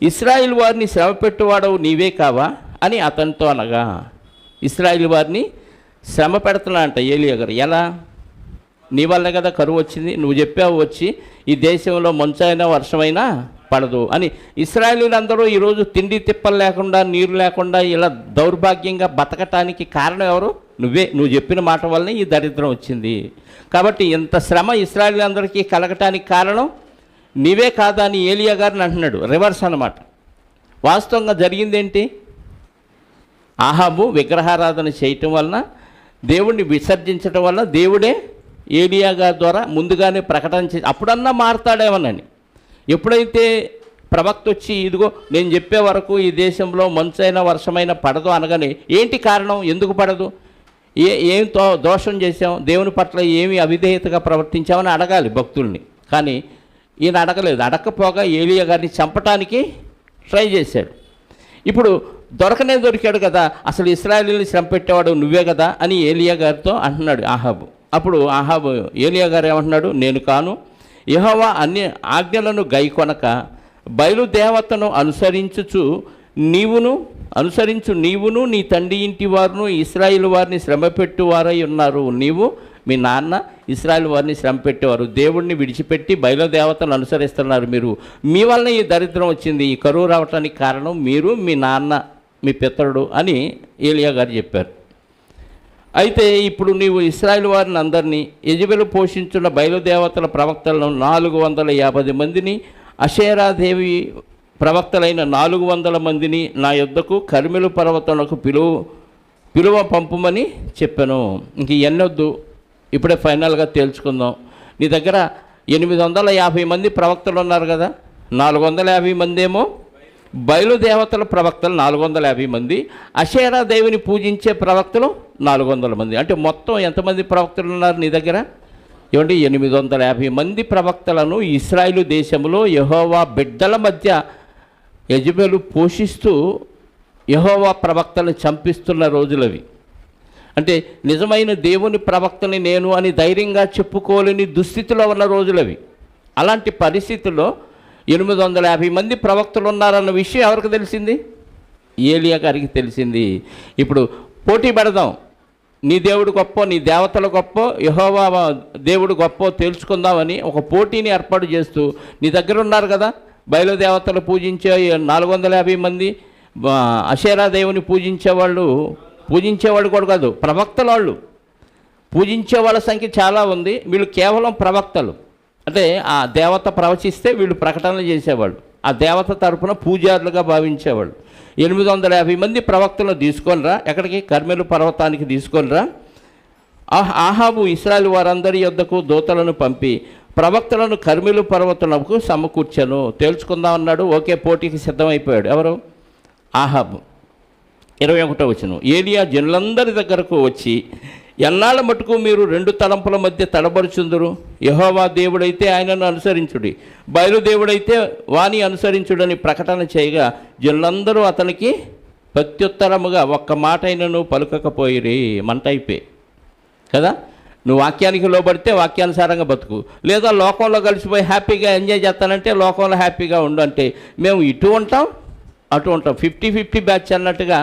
ఇశ్రాయేలు వారిని శ్రమ పెట్టువాడవు నీవే కావా అని అతనితో అనగా, ఇశ్రాయేలు వారిని శ్రమ పెడుతున్నా అంట ఏలియా గారు. ఎలా? నీ వల్లే కదా కరువు వచ్చింది, నువ్వు చెప్పావు వచ్చి ఈ దేశంలో మంచైనా వర్షమైనా పడదు అని. ఇశ్రాయేలీలందరూ ఈరోజు తిండి తిప్పలు లేకుండా, నీరు లేకుండా ఇలా దౌర్భాగ్యంగా బతకటానికి కారణం ఎవరు? నువ్వు చెప్పిన మాట వల్లనే ఈ దరిద్రం వచ్చింది. కాబట్టి ఇంత శ్రమ ఇశ్రాయేలీలందరికీ కలగటానికి కారణం నీవే కాదా అని ఏలియా గారిని అంటున్నాడు. రివర్స్ అన్నమాట. వాస్తవంగా జరిగిందేంటి? ఆహాబు విగ్రహారాధన చేయటం వలన, దేవుణ్ణి విసర్జించటం వల్ల దేవుడే ఏలియా గారి ద్వారా ముందుగానే ప్రకటన చేసి అప్పుడన్నా మారతాడేమోనని. ఎప్పుడైతే ప్రవక్త వచ్చి ఇదిగో నేను చెప్పే వరకు ఈ దేశంలో మంచైనా వర్షమైనా పడదు అనగానే ఏంటి కారణం, ఎందుకు పడదు, ఏం దోషం చేసాం, దేవుని పట్ల ఏమి అవిధేయతగా ప్రవర్తించామని అడగాలి భక్తుల్ని. కానీ ఈయన అడగలేదు. అడగకపోగా ఏలియా గారిని చంపటానికి ట్రై చేశాడు. ఇప్పుడు దొరికాడు కదా, అసలు ఇశ్రాయేలీని శ్రమ పెట్టేవాడు నువ్వే కదా అని ఏలియా గారితో అంటున్నాడు ఆహాబు. అప్పుడు ఆహాబు ఏలియా గారు ఏమంటున్నాడు, నేను కాను, యెహోవా అన్ని ఆజ్ఞలను గైకొనక బయలుదేవతను అనుసరించు నీవును నీ తండ్రి ఇంటి వారును ఇశ్రాయేలు వారిని శ్రమ పెట్టువారై ఉన్నారు. నీవు మీ నాన్న ఇశ్రాయేలు వారిని శ్రమ పెట్టేవారు, దేవుణ్ణి విడిచిపెట్టి బయలుదేవతను అనుసరిస్తున్నారు. మీ వలన ఈ దరిద్రం వచ్చింది, ఈ కరువు రావటానికి కారణం మీరు, మీ నాన్న, మీ పితరుడు అని ఏలియా గారు చెప్పారు. అయితే ఇప్పుడు నీవు ఇశ్రాయేలు వారిని అందరినీ, యెజబెలు పోషించున్న బయలుదేవతల ప్రవక్తలను 450 మందిని, అషేరాదేవి ప్రవక్తలైన 400 మందిని నా యొద్దకు కర్మెలు పర్వతమునకు పిలువ పంపుమని చెప్పాను. ఇంక ఎన్నొద్దు, ఇప్పుడే ఫైనల్గా తేల్చుకుందాం. నీ దగ్గర 850 మంది ప్రవక్తలు ఉన్నారు కదా, 450 మంది ఏమో బయలుదేవతల ప్రవక్తలు 450 మంది, అషేరా దేవిని పూజించే ప్రవక్తలు 400 మంది. అంటే మొత్తం ఎంతమంది ప్రవక్తలు ఉన్నారు నీ దగ్గర? ఏమంటే 850 మంది ప్రవక్తలను ఇశ్రాయేలు దేశంలో యెహోవా బిడ్డల మధ్య యెజబెలు పోషిస్తూ యెహోవా ప్రవక్తలను చంపిస్తున్న రోజులవి. అంటే నిజమైన దేవుని ప్రవక్తని నేను అని ధైర్యంగా చెప్పుకోలేని దుస్థితిలో ఉన్న రోజులవి. అలాంటి పరిస్థితుల్లో 850 మంది ప్రవక్తలు ఉన్నారన్న విషయం ఎవరికి తెలిసింది? ఏలియా గారికి తెలిసింది. ఇప్పుడు పోటీ పెడదాం, నీ దేవుడు గొప్ప, నీ దేవతలు గొప్ప, యెహోవా దేవుడు గొప్ప తేల్చుకుందామని ఒక పోటీని ఏర్పాటు చేస్తూ, నీ దగ్గర ఉన్నారు కదా బయలుదేవతలు పూజించే 450 మంది, అషేరా దేవుని పూజించే వాళ్ళు పూజించేవాడు కూడా కాదు, ప్రవక్తల వాళ్ళు. పూజించే వాళ్ళ సంఖ్య చాలా ఉంది, వీళ్ళు కేవలం ప్రవక్తలు. అంటే ఆ దేవత ప్రవచిస్తే వీళ్ళు ప్రకటనలు చేసేవాళ్ళు, ఆ దేవత తరపున పూజారులుగా భావించేవాళ్ళు. 850 మంది ప్రవక్తలను తీసుకొనిరా, ఎక్కడికి? కర్మెలు పర్వతానికి తీసుకొనిరా. ఆహాబు ఇశ్రాయేలు వారందరి యొద్దకు దూతలను పంపి ప్రవక్తలను కర్మెలు పర్వతమునకు సమకూర్చను. తేల్చుకుందాం అన్నాడు. ఓకే, పోటీకి సిద్ధమైపోయాడు. ఎవరు? ఆహాబు. 21వ వచనం. ఏలియా జనులందరి దగ్గరకు వచ్చి, ఎన్నాళ్ళ మటుకు మీరు 2 తలంపుల మధ్య తడబడుచుందురు? యెహోవా దేవుడైతే ఆయనను అనుసరించుడి, బయలుదేవుడైతే వాని అనుసరించుడని ప్రకటన చేయగా జనులందరూ అతనికి ప్రత్యుత్తరముగా ఒక్క మాట అయినను పలుకకపోయిరి. మంట అయిపోయి కదా. నువ్వు వాక్యానికి లోబడితే వాక్యానుసారంగా బతుకు, లేదా లోకంలో కలిసిపోయి హ్యాపీగా ఎంజాయ్ చేస్తానంటే లోకంలో హ్యాపీగా ఉండు అంటే మేము ఇటు ఉంటాం అటు ఉంటాం. 50-50 బ్యాచ్ అన్నట్టుగా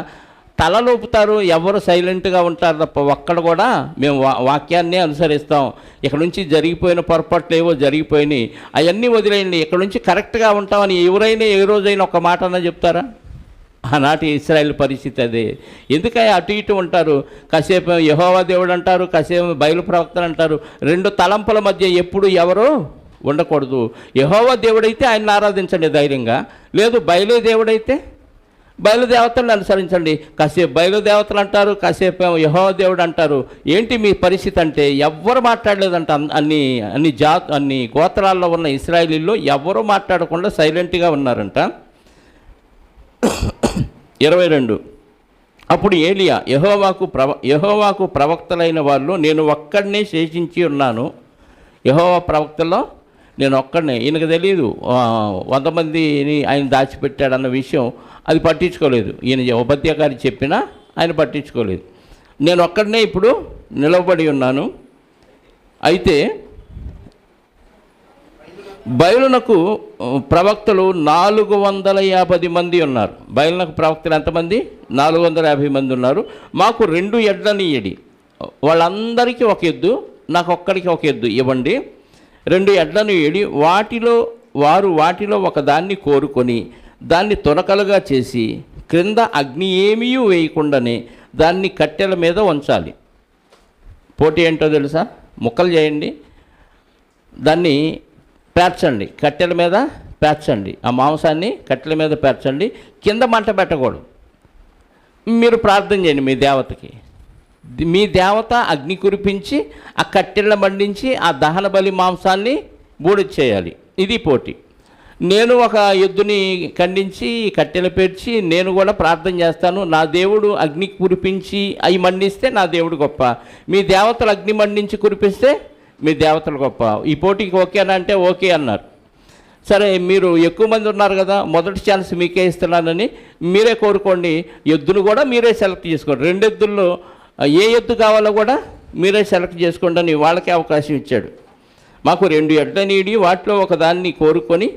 తలలోపుతారు, ఎవరు సైలెంట్గా ఉంటారు తప్ప ఒక్కడ కూడా మేము వాక్యాన్నే అనుసరిస్తాం, ఇక్కడ నుంచి జరిగిపోయిన పొరపాట్లు ఏవో జరిగిపోయినాయి అవన్నీ వదిలేయండి, ఇక్కడ నుంచి కరెక్ట్గా ఉంటామని ఎవరైనా ఏ రోజైనా ఒక మాట అన్నా చెప్తారా? ఆనాటి ఇశ్రాయేలు పరిస్థితి అదే. ఎందుకని అటు ఇటు ఉంటారు, కాసేపు యెహోవా దేవుడు అంటారు, కాసేపు బయలు ప్రవక్తలు అంటారు. 2 తలంపుల మధ్య ఎప్పుడు ఎవరు ఉండకూడదు. యెహోవా దేవుడైతే ఆయన్ని ఆరాధించండి ధైర్యంగా, లేదు బయలు దేవుడైతే బయలుదేవతలను అనుసరించండి. కాసేపు బయలుదేవతలు అంటారు, కాసేపు యెహోవా దేవుడు అంటారు. ఏంటి మీ పరిస్థితి అంటే ఎవ్వరు మాట్లాడలేదంట. అన్ని గోత్రాల్లో ఉన్న ఇశ్రాయేలీల్లో ఎవ్వరూ మాట్లాడకుండా సైలెంట్గా ఉన్నారంట. 22. అప్పుడు ఏలియా యెహోవాకు ప్రవక్తలైన వాళ్ళు నేను ఒక్కడినే శేషించి ఉన్నాను. యెహోవా ప్రవక్తల్లో నేను ఒక్కడినే. ఈయనకు తెలియదు 100 మందిని ఆయన దాచిపెట్టాడన్న విషయం, అది పట్టించుకోలేదు. ఈయన ఉపధ్యాయ గారు చెప్పినా ఆయన పట్టించుకోలేదు. నేను ఒక్కడినే ఇప్పుడు నిలబడి ఉన్నాను. అయితే బయలునకు ప్రవక్తలు 450 మంది ఉన్నారు. బయలునకు ప్రవక్తలు ఎంతమంది? 450 మంది ఉన్నారు. మాకు 2 ఎడ్లని ఇయ్యండి, వాళ్ళందరికీ ఒక ఎద్దు, నాకు ఒక్కడికి ఒక ఎద్దు ఇవ్వండి. 2 ఎడ్లను ఇయ్యండి. వాటిలో ఒకదాన్ని కోరుకొని దాన్ని తొనకలుగా చేసి క్రింద అగ్ని ఏమీ వేయకుండానే దాన్ని కట్టెల మీద ఉంచాలి. పోటీ ఏంటో తెలుసా? ముక్కలు చేయండి, దాన్ని పేర్చండి, కట్టెల మీద పేర్చండి, ఆ మాంసాన్ని కట్టెల మీద పేర్చండి, కింద మంట పెట్టకూడదు. మీరు ప్రార్థన చేయండి మీ దేవతకి. మీ దేవత అగ్ని కురిపించి ఆ కట్టెలను మండించి ఆ దహన బలి మాంసాన్ని బూడిచ్చేయాలి. ఇది పోటీ. నేను ఒక ఎద్దుని ఖండించి కట్టెలు పేర్చి నేను కూడా ప్రార్థన చేస్తాను, నా దేవుడు అగ్ని కురిపించి అవి మండిస్తే నా దేవుడు గొప్ప, మీ దేవతలు అగ్ని మండించి కురిపిస్తే మీ దేవతలు గొప్ప. ఈ పోటీకి ఓకేనా అంటే ఓకే అన్నారు. సరే, మీరు ఎక్కువ మంది ఉన్నారు కదా, మొదటి ఛాన్స్ మీకే ఇస్తున్నానని మీరే కోరుకోండి. ఎద్దును కూడా మీరే సెలెక్ట్ చేసుకోండి. 2 ఎద్దుల్లో ఏ ఎద్దు కావాలో కూడా మీరే సెలెక్ట్ చేసుకోండి అని వాళ్ళకే అవకాశం ఇచ్చాడు. మాకు 2 ఎడ్లని వాటిలో ఒకదాన్ని కోరుకొని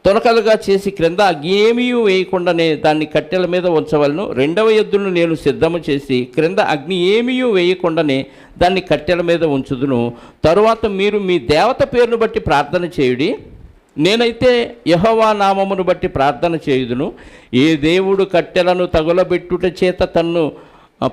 తొనకలుగా చేసి క్రింద అగ్ని వేయకుండానే దాన్ని కట్టెల మీద ఉంచవలను. 2వ ఎద్దును నేను సిద్ధము చేసి క్రింద అగ్ని ఏమీ వేయకుండానే దాన్ని కట్టెల మీద ఉంచుదును. తరువాత మీరు మీ దేవత పేరును బట్టి ప్రార్థన చేయుడి, నేనైతే యెహోవా నామమును బట్టి ప్రార్థన చేయుదును. ఏ దేవుడు కట్టెలను తగులబెట్టుట చేత తన్ను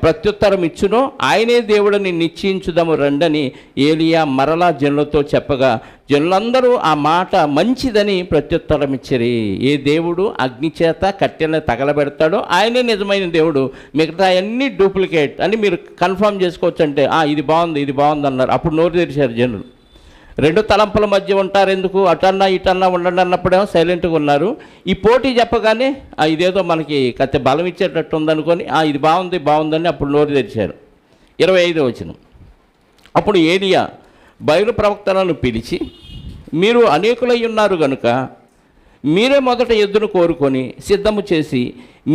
ప్రత్యుత్తరం ఇచ్చునో ఆయనే దేవుడిని నిశ్చయించుదాము రండని ఏలియా మరలా జనులతో చెప్పగా జనులందరూ ఆ మాట మంచిదని ప్రత్యుత్తరం ఇచ్చిరి. ఏ దేవుడు అగ్ని చేత కట్టెలను తగలబెడతాడో ఆయనే నిజమైన దేవుడు, మిగతా అన్నీ డూప్లికేట్ అని మీరు కన్ఫర్మ్ చేసుకోవచ్చు అంటే ఇది బాగుంది అన్నారు. అప్పుడు నోరు తెరిచారు జనులు. 2 తలంపుల మధ్య ఉంటారు ఎందుకు, అటన్నా ఇటన్నా ఉండండి అన్నప్పుడేమో సైలెంట్గా ఉన్నారు. ఈ పోటీ చెప్పగానే ఇదేదో మనకి కత్తి బలం ఇచ్చేటట్టు ఉందనుకొని ఇది బాగుందని అప్పుడు నోరు తెరిచారు. 25వ వచనం. అప్పుడు ఏలియా బయలు ప్రవక్తలను పిలిచి, మీరు అనేకులై ఉన్నారు కనుక మీరే మొదట ఎద్దును కోరుకొని సిద్ధము చేసి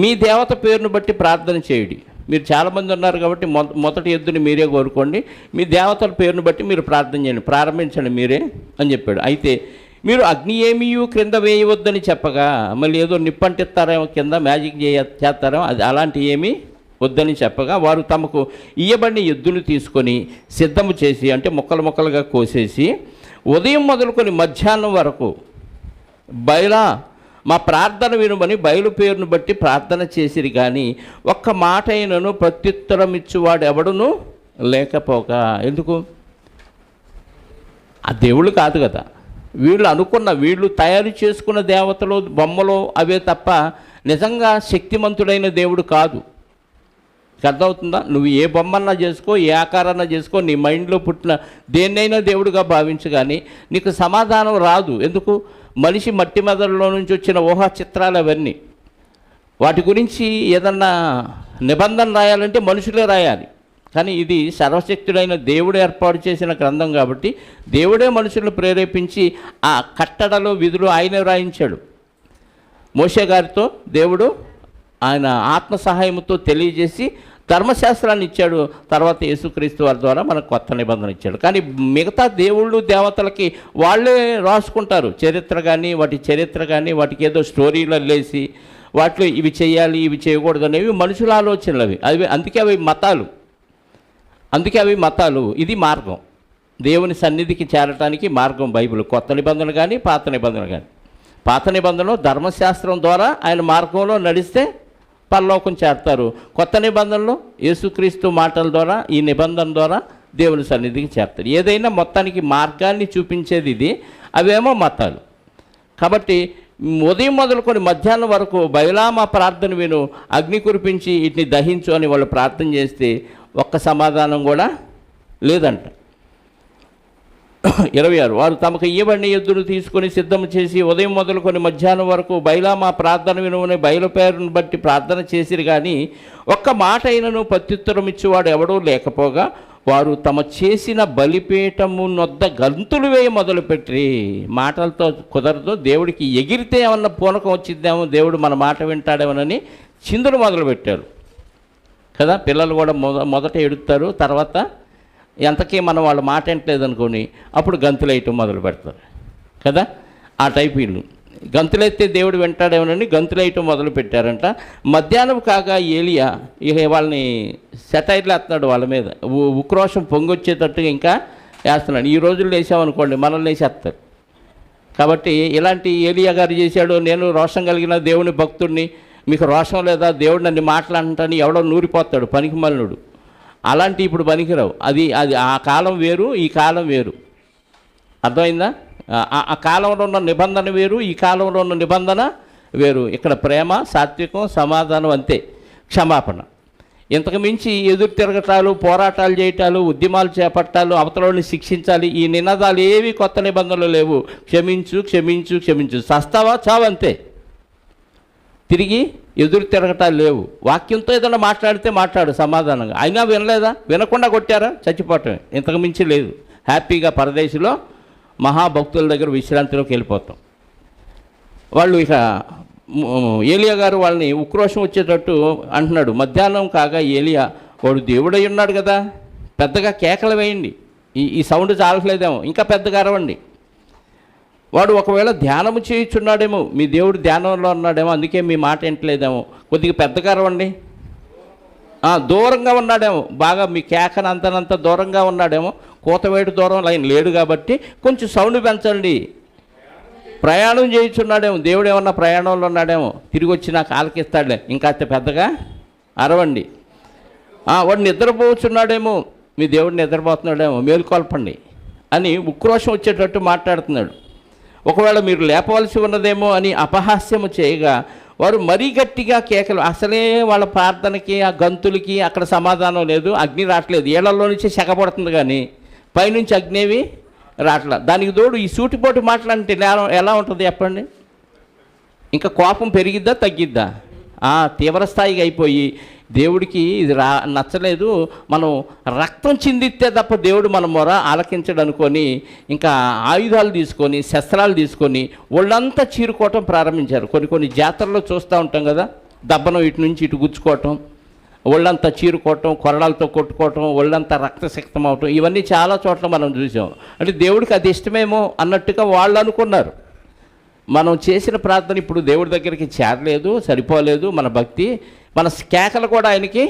మీ దేవత పేరును బట్టి ప్రార్థన చేయుడి. మీరు చాలామంది ఉన్నారు కాబట్టి మొదటి ఎద్దుని మీరే కోరుకోండి, మీ దేవతల పేరును బట్టి మీరు ప్రార్థన చేయండి, ప్రారంభించండి మీరే అని చెప్పాడు. అయితే మీరు అగ్ని ఏమీ క్రింద వేయవద్దని చెప్పగా, మళ్ళీ ఏదో నిప్పంటిస్తారేమో కింద మ్యాజిక్ చేస్తారేమో, అది అలాంటి ఏమీ వద్దని చెప్పగా వారు తమకు ఇయ్యబడిన ఎద్దును తీసుకొని సిద్ధము చేసి, అంటే ముక్కలుగా కోసేసి ఉదయం మొదలుకొని మధ్యాహ్నం వరకు మా ప్రార్థన వినుమని బయలు పేరును బట్టి ప్రార్థన చేసిరి కానీ ఒక్క మాట అయినను ప్రత్యుత్తరం ఇచ్చువాడు ఎవడును లేకపోగా. ఎందుకు? ఆ దేవుళ్ళు కాదు కదా, వీళ్ళు తయారు చేసుకున్న దేవతలు బొమ్మలు అవే తప్ప నిజంగా శక్తిమంతుడైన దేవుడు కాదు. అర్థమవుతుందా? నువ్వు ఏ బొమ్మన్నా చేసుకో, ఏ ఆకారాన్నా చేసుకో, నీ మైండ్లో పుట్టిన దేన్నైనా దేవుడిగా భావించు, కానీ నీకు సమాధానం రాదు. ఎందుకు? మనిషి మట్టి మెదడులో నుంచి వచ్చిన ఊహా చిత్రాలు అవన్నీ. వాటి గురించి ఏదన్నా నిబంధన రాయాలంటే మనుషులే రాయాలి. కానీ ఇది సర్వశక్తుడైన దేవుడు ఏర్పాటు చేసిన గ్రంథం కాబట్టి దేవుడే మనుషులను ప్రేరేపించి ఆ కట్టడలో విధులు ఆయనే రాయించాడు. మోషే గారితో దేవుడు ఆయన ఆత్మ సహాయంతో తెలియజేసి ధర్మశాస్త్రాన్ని ఇచ్చాడు. తర్వాత యేసుక్రీస్తు వారి ద్వారా మనకు కొత్త నిబంధన ఇచ్చాడు. కానీ మిగతా దేవుళ్ళు దేవతలకి వాళ్ళే రాసుకుంటారు చరిత్ర కానీ, వాటికి ఏదో స్టోరీలు అల్లేసి వాటిలో ఇవి చేయాలి ఇవి చేయకూడదు అనేవి మనుషుల ఆలోచనలు అవి. అందుకే అవి మతాలు. ఇది మార్గం, దేవుని సన్నిధికి చేరటానికి మార్గం బైబిల్. కొత్త నిబంధన కానీ పాత నిబంధన కానీ. పాత నిబంధనలో ధర్మశాస్త్రం ద్వారా ఆయన మార్గంలో నడిస్తే పరలోకం చేరతారు. కొత్త నిబంధనలో యేసుక్రీస్తు మాటల ద్వారా, ఈ నిబంధన ద్వారా దేవుని సన్నిధికి చేరతారు. ఏదైనా మొత్తానికి మార్గాన్ని చూపించేది ఇది. అవేమో మతాలు. కాబట్టి ఉదయం మొదలుకొని మధ్యాహ్నం వరకు బయలామా ప్రార్థన విను, అగ్ని కురిపించి వీటిని దహించు అని వాళ్ళు ప్రార్థన చేస్తే ఒక్క సమాధానం కూడా లేదంట. 26 వారు తమకు ఇవ్వబడిన ఎద్దును తీసుకొని సిద్ధం చేసి ఉదయం మొదలుకొని మధ్యాహ్నం వరకు బయలామా ప్రార్థన వినువని బయలుపేరును బట్టి ప్రార్థన చేసిరు కానీ ఒక్క మాట అయినను ప్రత్యుత్తరం ఇచ్చేవాడు ఎవడూ లేకపోగా వారు తమ చేసిన బలిపీఠము నొద్ద గంతులు వేయ మొదలుపెట్టి. మాటలతో కుదరదు, దేవుడికి ఎగిరితే ఏమన్నా పూనకం వచ్చిద్దామో, దేవుడు మన మాట వింటాడేమోనని చిందులు మొదలుపెట్టారు కదా. పిల్లలు కూడా మొదట ఎడుతారు, తర్వాత ఎంతకీ మనం వాళ్ళ మాట వింటలేదు అనుకోని అప్పుడు గంతులేయటం మొదలు పెడతారు కదా. ఆ టైప్ వీళ్ళు గంతులైతే దేవుడు వింటాడేమోనని గంతులేయటం మొదలు పెట్టారంట. మధ్యాహ్నం కాగా ఏలియా ఇక వాళ్ళని సెటైర్లు వేస్తున్నాడు వాళ్ళ మీద, ఉక్రోషం పొంగొచ్చేటట్టుగా ఇంకా వేస్తున్నాడు. ఈ రోజుల్లో వేసామనుకోండి మనల్ని వేసేస్తారు. కాబట్టి ఇలాంటి ఏలియా గారు చేశాడు. నేను రోషం కలిగిన దేవుని భక్తుడిని, మీకు రోషం లేదా, దేవుడు నన్ను మాట్లాడటాన్ని ఎవడో నూరిపోతాడు పనికి మల్లుడు. అలాంటి ఇప్పుడు పనికిరావు. అది ఆ కాలం వేరు, ఈ కాలం వేరు. అర్థమైందా? ఆ కాలంలో ఉన్న నిబంధన వేరు, ఈ కాలంలో ఉన్న నిబంధన వేరు. ఇక్కడ ప్రేమ, సాత్వికం, సమాధానం, అంతే, క్షమాపణ. ఇంతకు మించి ఎదురు తిరగటాలు, పోరాటాలు చేయటాలు, ఉద్యమాలు చేపట్టాలు, అవతలని శిక్షించాలి, ఈ నినాదాలు ఏవి కొత్త నిబంధనలు లేవు. క్షమించు క్షమించు క్షమించు, సస్తావా చావు, అంతే. తిరిగి ఎదురు తిరగటాలు లేవు. వాక్యంతో ఏదైనా మాట్లాడితే మాట్లాడు సమాధానంగా. అయినా వినలేదా? వినకుండా కొట్టారా? చచ్చిపోవటమే. ఇంతకు మించి లేదు. హ్యాపీగా పరదేశంలో మహాభక్తుల దగ్గర విశ్రాంతిలోకి వెళ్ళిపోతాం. వాళ్ళు ఇక ఏలియా గారు వాళ్ళని ఉక్రోషం వచ్చేటట్టు అంటున్నాడు. మధ్యాహ్నం కాగా ఏలియా, వాడు దేవుడై ఉన్నాడు కదా, పెద్దగా కేకలు వేయండి, ఈ సౌండ్ చాలట్లేదేమో, ఇంకా పెద్దగా అరవండి. వాడు ఒకవేళ ధ్యానము చేయుచున్నాడేమో, మీ దేవుడు ధ్యానంలో ఉన్నాడేమో, అందుకే మీ మాట వింటలేదేమో, కొద్దిగా పెద్దగా అరవండి. దూరంగా ఉన్నాడేమో, బాగా మీ కేకన అంతనంత దూరంగా ఉన్నాడేమో, కూతవేటు దూరం లైన్ లేడు కాబట్టి కొంచెం సౌండ్ పెంచండి. ప్రయాణం చేయించున్నాడేమో, దేవుడు ఏమన్నా ప్రయాణంలో ఉన్నాడేమో, తిరిగి వచ్చి నాకు ఆలకిస్తాడులే, ఇంకా పెద్దగా అరవండి. వాడు నిద్రపోవచ్చున్నాడేమో, మీ దేవుడు నిద్రపోతున్నాడేమో, మేలుకొల్పండి అని ఉక్రోషం వచ్చేటట్టు మాట్లాడుతున్నాడు. ఒకవేళ మీరు లేపవలసి ఉన్నదేమో అని అపహాస్యము చేయగా వారు మరీ గట్టిగా కేకలు. అసలే వాళ్ళ ప్రార్థనకి, ఆ గంతులకి అక్కడ సమాధానం లేదు, అగ్ని రావట్లేదు. ఏళ్లలో నుంచి సెగపడుతుంది కానీ పైనుంచి అగ్నేవి రాట్లా. దానికి తోడు ఈ సూటిపోటు మాట్లాడితే ఎలా ఉంటుంది చెప్పండి? ఇంకా కోపం పెరిగిద్దా తగ్గిద్దా? తీవ్రస్థాయిగా అయిపోయి దేవుడికి ఇది నచ్చలేదు, మనం రక్తం చిందిస్తే తప్ప దేవుడు మన మొర ఆలకించడు అనుకొని ఇంకా ఆయుధాలు తీసుకొని, శస్త్రాలు తీసుకొని ఒళ్ళంతా చీరుకోవటం ప్రారంభించారు. కొన్ని జాతరలో చూస్తూ ఉంటాం కదా, దబ్బనం ఇటు నుంచి ఇటు గుచ్చుకోవటం, ఒళ్ళంతా చీరుకోవటం, కొరడాలతో కొట్టుకోవటం, ఒళ్ళంతా రక్తసిక్తం అవటం, ఇవన్నీ చాలా చోట్ల మనం చూసాం. అంటే దేవుడికి అది ఇష్టమేమో అన్నట్టుగా వాళ్ళు అనుకున్నారు. మనం చేసిన ప్రార్థన ఇప్పుడు దేవుడి దగ్గరికి చేరలేదు, సరిపోలేదు, మన భక్తి, మన కేకలు కూడా ఆయనకి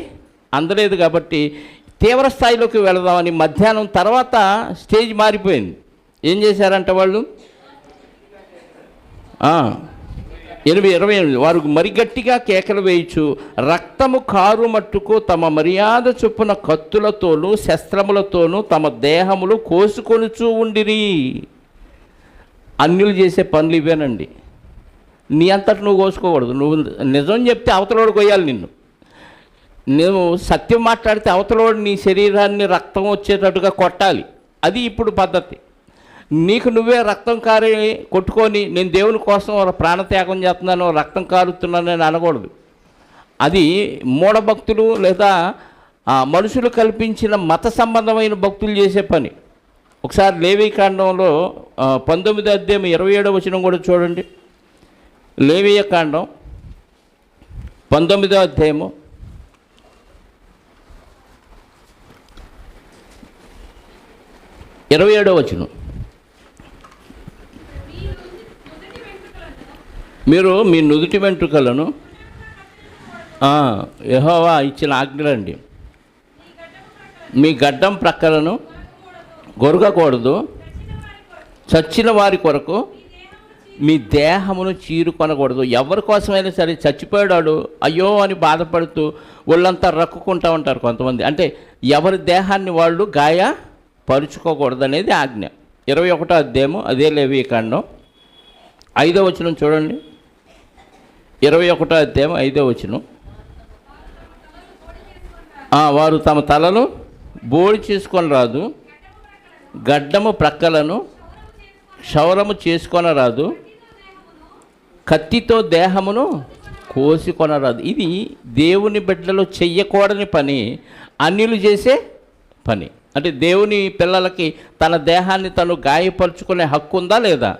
అందలేదు. కాబట్టి తీవ్ర స్థాయిలోకి వెళదామని మధ్యాహ్నం తర్వాత స్టేజ్ మారిపోయింది. ఏం చేశారంట వాళ్ళు? 28 వారు మరి గట్టిగా కేకలు వేయచ్చు, రక్తము కారు మట్టుకు తమ మర్యాద చొప్పున కత్తులతోనూ శస్త్రములతోనూ తమ దేహములు కోసుకొనుచూ ఉండిరి. అన్యులు చేసే పనులు ఇవేనండి. నీ అంతటి నువ్వు కోసుకోకూడదు. నువ్వు నిజం చెప్తే అవతలోడు కొయ్యాలి నిన్ను. నువ్వు సత్యం మాట్లాడితే అవతలోడు నీ శరీరాన్ని రక్తం వచ్చేటట్టుగా కొట్టాలి. అది ఇప్పుడు పద్ధతి. నీకు నువ్వే రక్తం కారి కొట్టుకొని నేను దేవుని కోసం ప్రాణత్యాగం చేస్తున్నాను, రక్తం కారుతున్నాను అని అనకూడదు. అది మూఢభక్తులు లేదా మనుషులు కల్పించిన మత సంబంధమైన భక్తులు చేసే పని. ఒకసారి లేవీకాండంలో 19వ అధ్యాయం 27వ వచనం కూడా చూడండి. లేవీయకాండం 19వ అధ్యాయము 27వ వచనం. మీరు మీ నుదుటి వెంట్రుకలను యెహోవా ఇచ్చిన ఆజ్ఞలండి, మీ గడ్డం ప్రక్కలను గొరగకూడదు, చచ్చిన వారి కొరకు మీ దేహమును చీరుకొనకూడదు. ఎవరి కోసమైనా సరే చచ్చిపోయాడు అయ్యో అని బాధపడుతూ ఒళ్ళంతా రక్కుకుంటూ ఉంటారు కొంతమంది. అంటే ఎవరి దేహాన్ని వాళ్ళు గాయపరుచుకోకూడదు అనేది ఆజ్ఞ. 21వ అధ్యాయము అదే లేవీకాండం 5వ వచనం చూడండి. 21వ అధ్యాయం 5వ వచనం. వారు తమ తలను బోడి చేసుకొని రాదు, గడ్డము ప్రక్కలను క్షౌరము చేసుకొనరాదు, కత్తితో దేహమును కోసుకొనరాదు. ఇది దేవుని బిడ్డలు చెయ్యకూడని పని, అన్యులు చేసే పని. అంటే దేవుని పిల్లలకి తన దేహాన్ని తను గాయపరుచుకునే హక్కు ఉందా లేదా?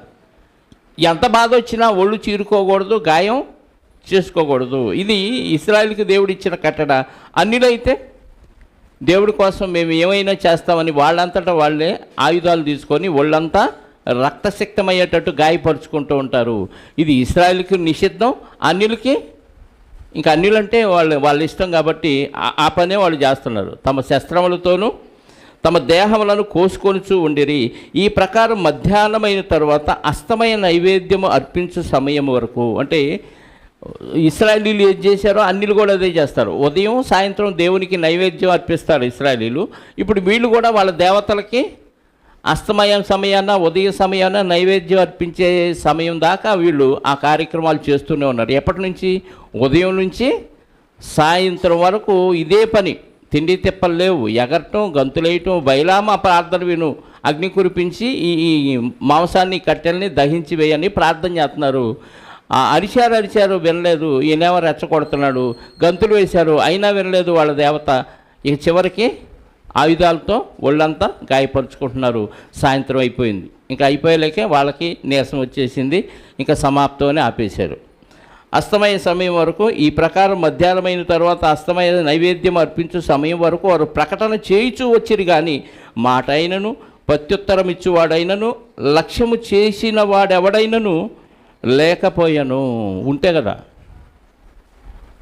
ఎంత బాధ వచ్చినా ఒళ్ళు చీరుకోకూడదు, గాయం చేసుకోకూడదు. ఇది ఇశ్రాయేలుకి దేవుడు ఇచ్చిన కట్టడ. అన్యులైతే దేవుడి కోసం మేము ఏమైనా చేస్తామని వాళ్ళంతటా వాళ్ళే ఆయుధాలు తీసుకొని ఒళ్ళంతా రక్తసిక్తమయ్యేటట్టు గాయపరుచుకుంటూ ఉంటారు. ఇది ఇశ్రాయేలుకి నిషిద్ధం, అన్యులకి ఇంకా అన్యులంటే వాళ్ళ ఇష్టం కాబట్టి ఆ పనే వాళ్ళు చేస్తున్నారు. తమ శస్త్రములతోనూ తమ దేహములను కోసుకొనుచూ ఉండిరి. ఈ ప్రకారం మధ్యాహ్నమైన తర్వాత అస్తమయ నైవేద్యము అర్పించు సమయం వరకు, అంటే ఇశ్రాయేలీలు ఏది చేశారో అన్యులు కూడా అదే చేస్తారు. ఉదయం సాయంత్రం దేవునికి నైవేద్యం అర్పిస్తారు ఇశ్రాయేలీలు. ఇప్పుడు వీళ్ళు కూడా వాళ్ళ దేవతలకి అస్తమయం సమయాన ఉదయ సమయాన నైవేద్యం అర్పించే సమయం దాకా వీళ్ళు ఆ కార్యక్రమాలు చేస్తూనే ఉన్నారు. ఎప్పటి నుంచి? ఉదయం నుంచి సాయంత్రం వరకు ఇదే పని. తిండి తిప్పలు లేవు, ఎగరటం, గంతులేయటం, బయలామా ప్రార్థన విను, అగ్ని కురిపించి ఈ మాంసాన్ని కట్టెల్ని దహించి వేయని ప్రార్థన చేస్తున్నారు. అరిచారు వినలేదు, ఈయనేమో రెచ్చగొడుతున్నాడు. గంతులు వేశారు అయినా వినలేదు వాళ్ళ దేవత. ఇక చివరికి ఆయుధాలతో ఒళ్ళంతా గాయపరుచుకుంటున్నారు. సాయంత్రం అయిపోయింది, ఇంకా అయిపోయేలేకే వాళ్ళకి నీరసం వచ్చేసింది, ఇంకా సమాప్తమని ఆపేశారు. అస్తమయ సమయం వరకు ఈ ప్రకారం మధ్యాహ్నమైన తర్వాత అస్తమయ నైవేద్యం అర్పించు సమయం వరకు వారు ప్రకటన చేయిచూ వచ్చిరు. కానీ మాట అయినను ప్రత్యుత్తరం ఇచ్చువాడైనను లక్ష్యము చేసిన వాడెవడైనను లేకపోయాను. ఉంటే కదా,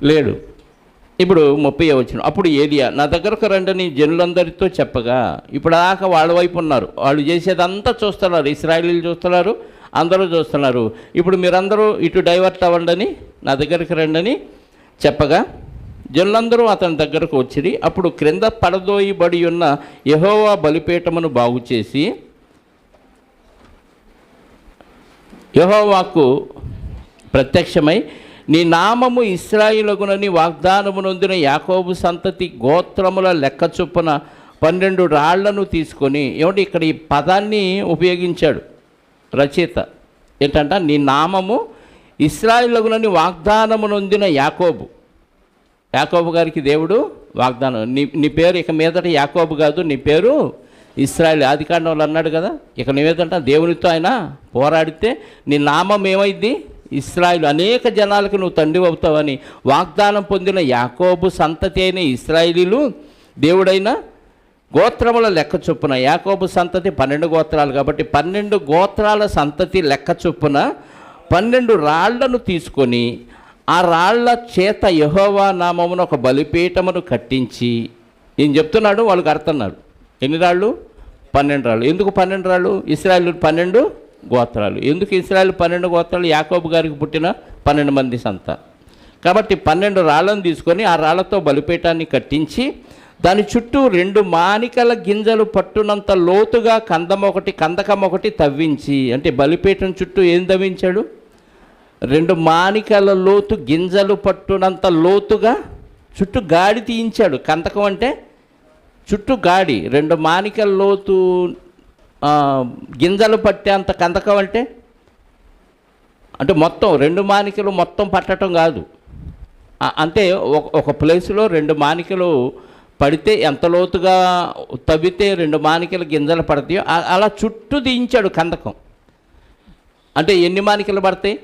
లేడు. ఇప్పుడు 30వ వచనం. అప్పుడు ఏలియా నా దగ్గరకు రండని జనులందరితో చెప్పగా, ఇప్పుడు దాకా వాళ్ళ వైపు ఉన్నారు, వాళ్ళు చేసేదంతా చూస్తున్నారు, ఇశ్రాయేలీలు చూస్తున్నారు, అందరూ చూస్తున్నారు. ఇప్పుడు మీరందరూ ఇటు డైవర్ట్ అవ్వండి, నా దగ్గరికి రండని చెప్పగా జనులందరూ అతని దగ్గరకు వచ్చిరి. అప్పుడు క్రింద పడదోయబడి ఉన్న యెహోవా బలిపీఠమును బాగు చేసి యెహోవాకు ప్రత్యక్షమై, నీ నామము ఇశ్రాయేలుగునని వాగ్దానము నొందిన యాకోబు సంతతి గోత్రముల లెక్క చొప్పున 12 రాళ్లను తీసుకొని, ఏమంటే ఇక్కడ ఈ పదాన్ని ఉపయోగించాడు రచయిత. ఏంటంట? నీ నామము ఇశ్రాయేలుగునని వాగ్దానము నొందిన యాకోబు గారికి దేవుడు వాగ్దానం, నీ పేరు ఇక మీదట యాకోబు కాదు, నీ పేరు ఇశ్రాయేలు. ఆదికాండంలో అన్నాడు కదా, ఇక నీవేదంట దేవునితో ఆయన పోరాడితే నీ నామం ఏమైంది? ఇశ్రాయేలు. అనేక జనాలకు నువ్వు తండ్రి అవుతావని వాగ్దానం పొందిన యాకోబు సంతతి అయిన ఇశ్రాయేలీలు దేవుడైన గోత్రముల లెక్క చొప్పున, యాకోబు సంతతి 12 గోత్రాలు కాబట్టి 12 గోత్రాల సంతతి లెక్క చొప్పున 12 రాళ్లను తీసుకొని ఆ రాళ్ల చేత యెహోవా నామమున ఒక బలిపీఠమును కట్టించి, ఈయన చెప్తున్నాడు, వాళ్ళకి అర్థన్నాడు. ఎన్ని రాళ్ళు? 12 రాళ్ళు. ఎందుకు 12 రాళ్ళు? ఇశ్రాయేలు 12 గోత్రాలు. ఎందుకు ఇశ్రాయేలు 12 గోత్రాలు? యాకోబు గారికి పుట్టిన 12 మంది సంత. కాబట్టి 12 రాళ్ళను తీసుకొని ఆ రాళ్లతో బలిపీఠాన్ని కట్టించి దాని చుట్టూ 2 మానికల గింజలు పట్టునంత లోతుగా కందకం ఒకటి తవ్వించి, అంటే బలిపీఠం చుట్టూ ఏం తవ్వించాడు? 2 మానికల లోతు గింజలు పట్టునంత లోతుగా చుట్టూ గాడి తీయించాడు. కందకం అంటే చుట్టూ గాడి, 2 మానికల లోతు గింజలు పట్టేంత కందకం అంటే మొత్తం 2 మానికలు మొత్తం పట్టడం కాదు. అంటే ఒక ప్లేసులో 2 మానికలు పడితే ఎంత లోతుగా తవ్వితే 2 మానికల గింజలు పడతాయో అలా చుట్టూ దించాడు కందకం. అంటే ఎన్ని మానికలు పడతాయి?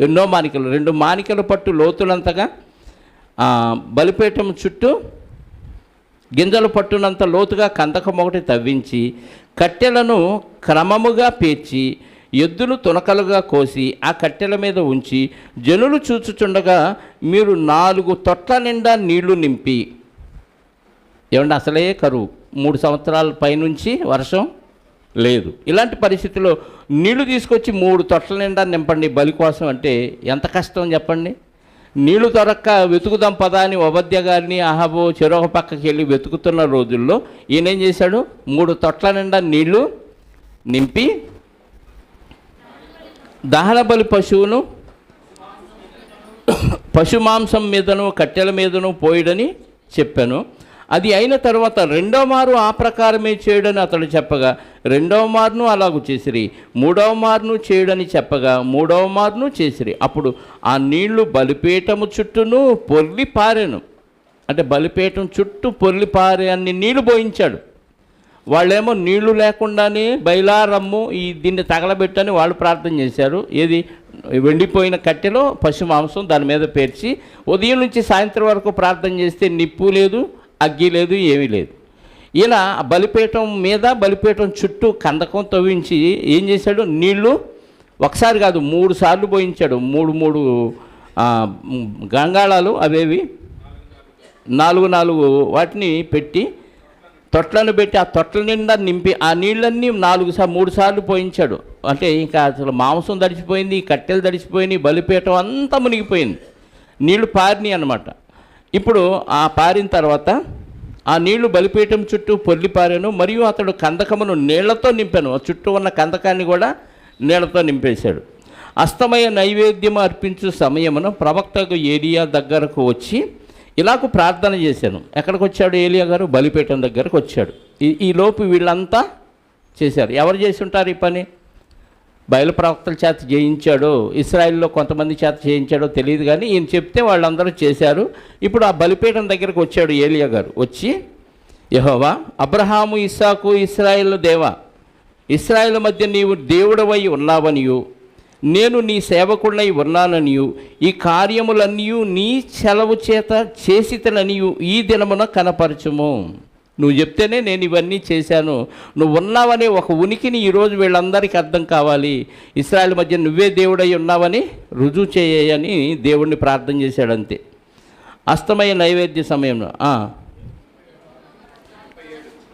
ఎన్నో మానికలు, 2 మానికలు పట్టు లోతులంతగా బలిపీఠం చుట్టూ గింజలు పట్టునంత లోతుగా కందకం ఒకటి తవ్వించి కట్టెలను క్రమముగా పేర్చి ఎద్దులు తునకలుగా కోసి ఆ కట్టెల మీద ఉంచి జనులు చూచుచుండగా మీరు 4 తొట్ల నిండా నీళ్లు నింపి, ఏమంటే అసలే కరువు, 3 సంవత్సరాల పైనుంచి వర్షం లేదు. ఇలాంటి పరిస్థితుల్లో నీళ్లు తీసుకొచ్చి 3 తొట్ల నిండా నింపండి బలి కోసం అంటే ఎంత కష్టం చెప్పండి. నీళ్లు దొరక్క వెతుకుదాం పదా అని ఒబద్య గారిని అహాబు చెరొక పక్కకి వెళ్ళి వెతుకుతున్న రోజుల్లో ఈయనేం చేశాడు? 3 తొట్ల నిండా నీళ్లు నింపి దహన బలి పశువును పశు మాంసం మీదను కట్టెల మీదను పోయిడని చెప్పాను. అది అయిన తర్వాత 2వ మారు ఆ ప్రకారమే చేయడని అతడు చెప్పగా 2వ మారును అలాగూ చేసిరి. 3వ మారును చేయడని చెప్పగా 3వ మారును చేసిరి. అప్పుడు ఆ నీళ్లు బలిపీఠము చుట్టూను పొర్లి పారెను. అంటే బలిపీఠం చుట్టూ పొర్లి పారే అన్ని నీళ్లు పోయించాడు. వాళ్ళేమో నీళ్లు లేకుండానే బయలారమ్ము దీన్ని తగలబెట్టని వాళ్ళు ప్రార్థన చేశారు. ఏది? వెండిపోయిన కట్టెలో పశు మాంసం దాని మీద పేర్చి ఉదయం నుంచి సాయంత్రం వరకు ప్రార్థన చేస్తే నిప్పు లేదు, అగ్గి లేదు, ఏమీ లేదు. ఈయన బలిపీఠం మీద బలిపీఠం చుట్టూ కందకం తవ్వించి ఏం చేశాడు? నీళ్లు ఒకసారి కాదు 3 సార్లు పోయించాడు. 3 గంగాళాలు, అవేవి 4 వాటిని పెట్టి తొట్లను పెట్టి ఆ తొట్ల నిండా నింపి ఆ నీళ్ళన్నీ 3 సార్లు పోయించాడు. అంటే ఇంకా అసలు మాంసం తడిచిపోయింది, కట్టెలు తడిచిపోయినాయి, బలిపీఠం అంతా మునిగిపోయింది, నీళ్లు పారినాయి అన్నమాట. ఇప్పుడు ఆ పారిన తర్వాత ఆ నీళ్లు బలిపీఠం చుట్టూ పొర్లి పారాను. మరియు అతడు కందకమును నీళ్లతో నింపాను. చుట్టూ ఉన్న కందకాన్ని కూడా నీళ్లతో నింపేశాడు. అస్తమయ నైవేద్యం అర్పించు సమయమున ప్రవక్తకు ఏలియా దగ్గరకు వచ్చి ఇలాగూ ప్రార్థన చేశాను. ఎక్కడికి వచ్చాడు ఏలియా గారు? బలిపీఠం దగ్గరకు వచ్చాడు. ఈ లోపు వీళ్ళంతా చేశారు. ఎవరు చేసి ఉంటారు ఈ పని? బయలు ప్రవక్తల చేత చేయించాడో, ఇశ్రాయేల్లో కొంతమంది చేత చేయించాడో తెలియదు, కానీ ఈయన చెప్తే వాళ్ళందరూ చేశారు. ఇప్పుడు ఆ బలిపీఠం దగ్గరకు వచ్చాడు ఏలియా గారు. వచ్చి, యెహోవా, అబ్రహాము, ఇస్సాకు, ఇశ్రాయేలు దేవా, ఇశ్రాయేలు మధ్య నీవు దేవుడవై ఉన్నావనియు నేను నీ సేవకుడినై ఉన్నాననియు ఈ కార్యములన్నీ నీ సెలవు చేత చేసితననియు ఈ దినమున కనపరచుము. నువ్వు చెప్తేనే నేను ఇవన్నీ చేశాను. నువ్వు ఉన్నావనే ఒక ఉనికిని ఈరోజు వీళ్ళందరికీ అర్థం కావాలి. ఇశ్రాయేలు మధ్య నువ్వే దేవుడై ఉన్నావని రుజువు చేయని దేవుణ్ణి ప్రార్థన చేశాడు. అంతే. అస్తమయ నైవేద్య సమయంలో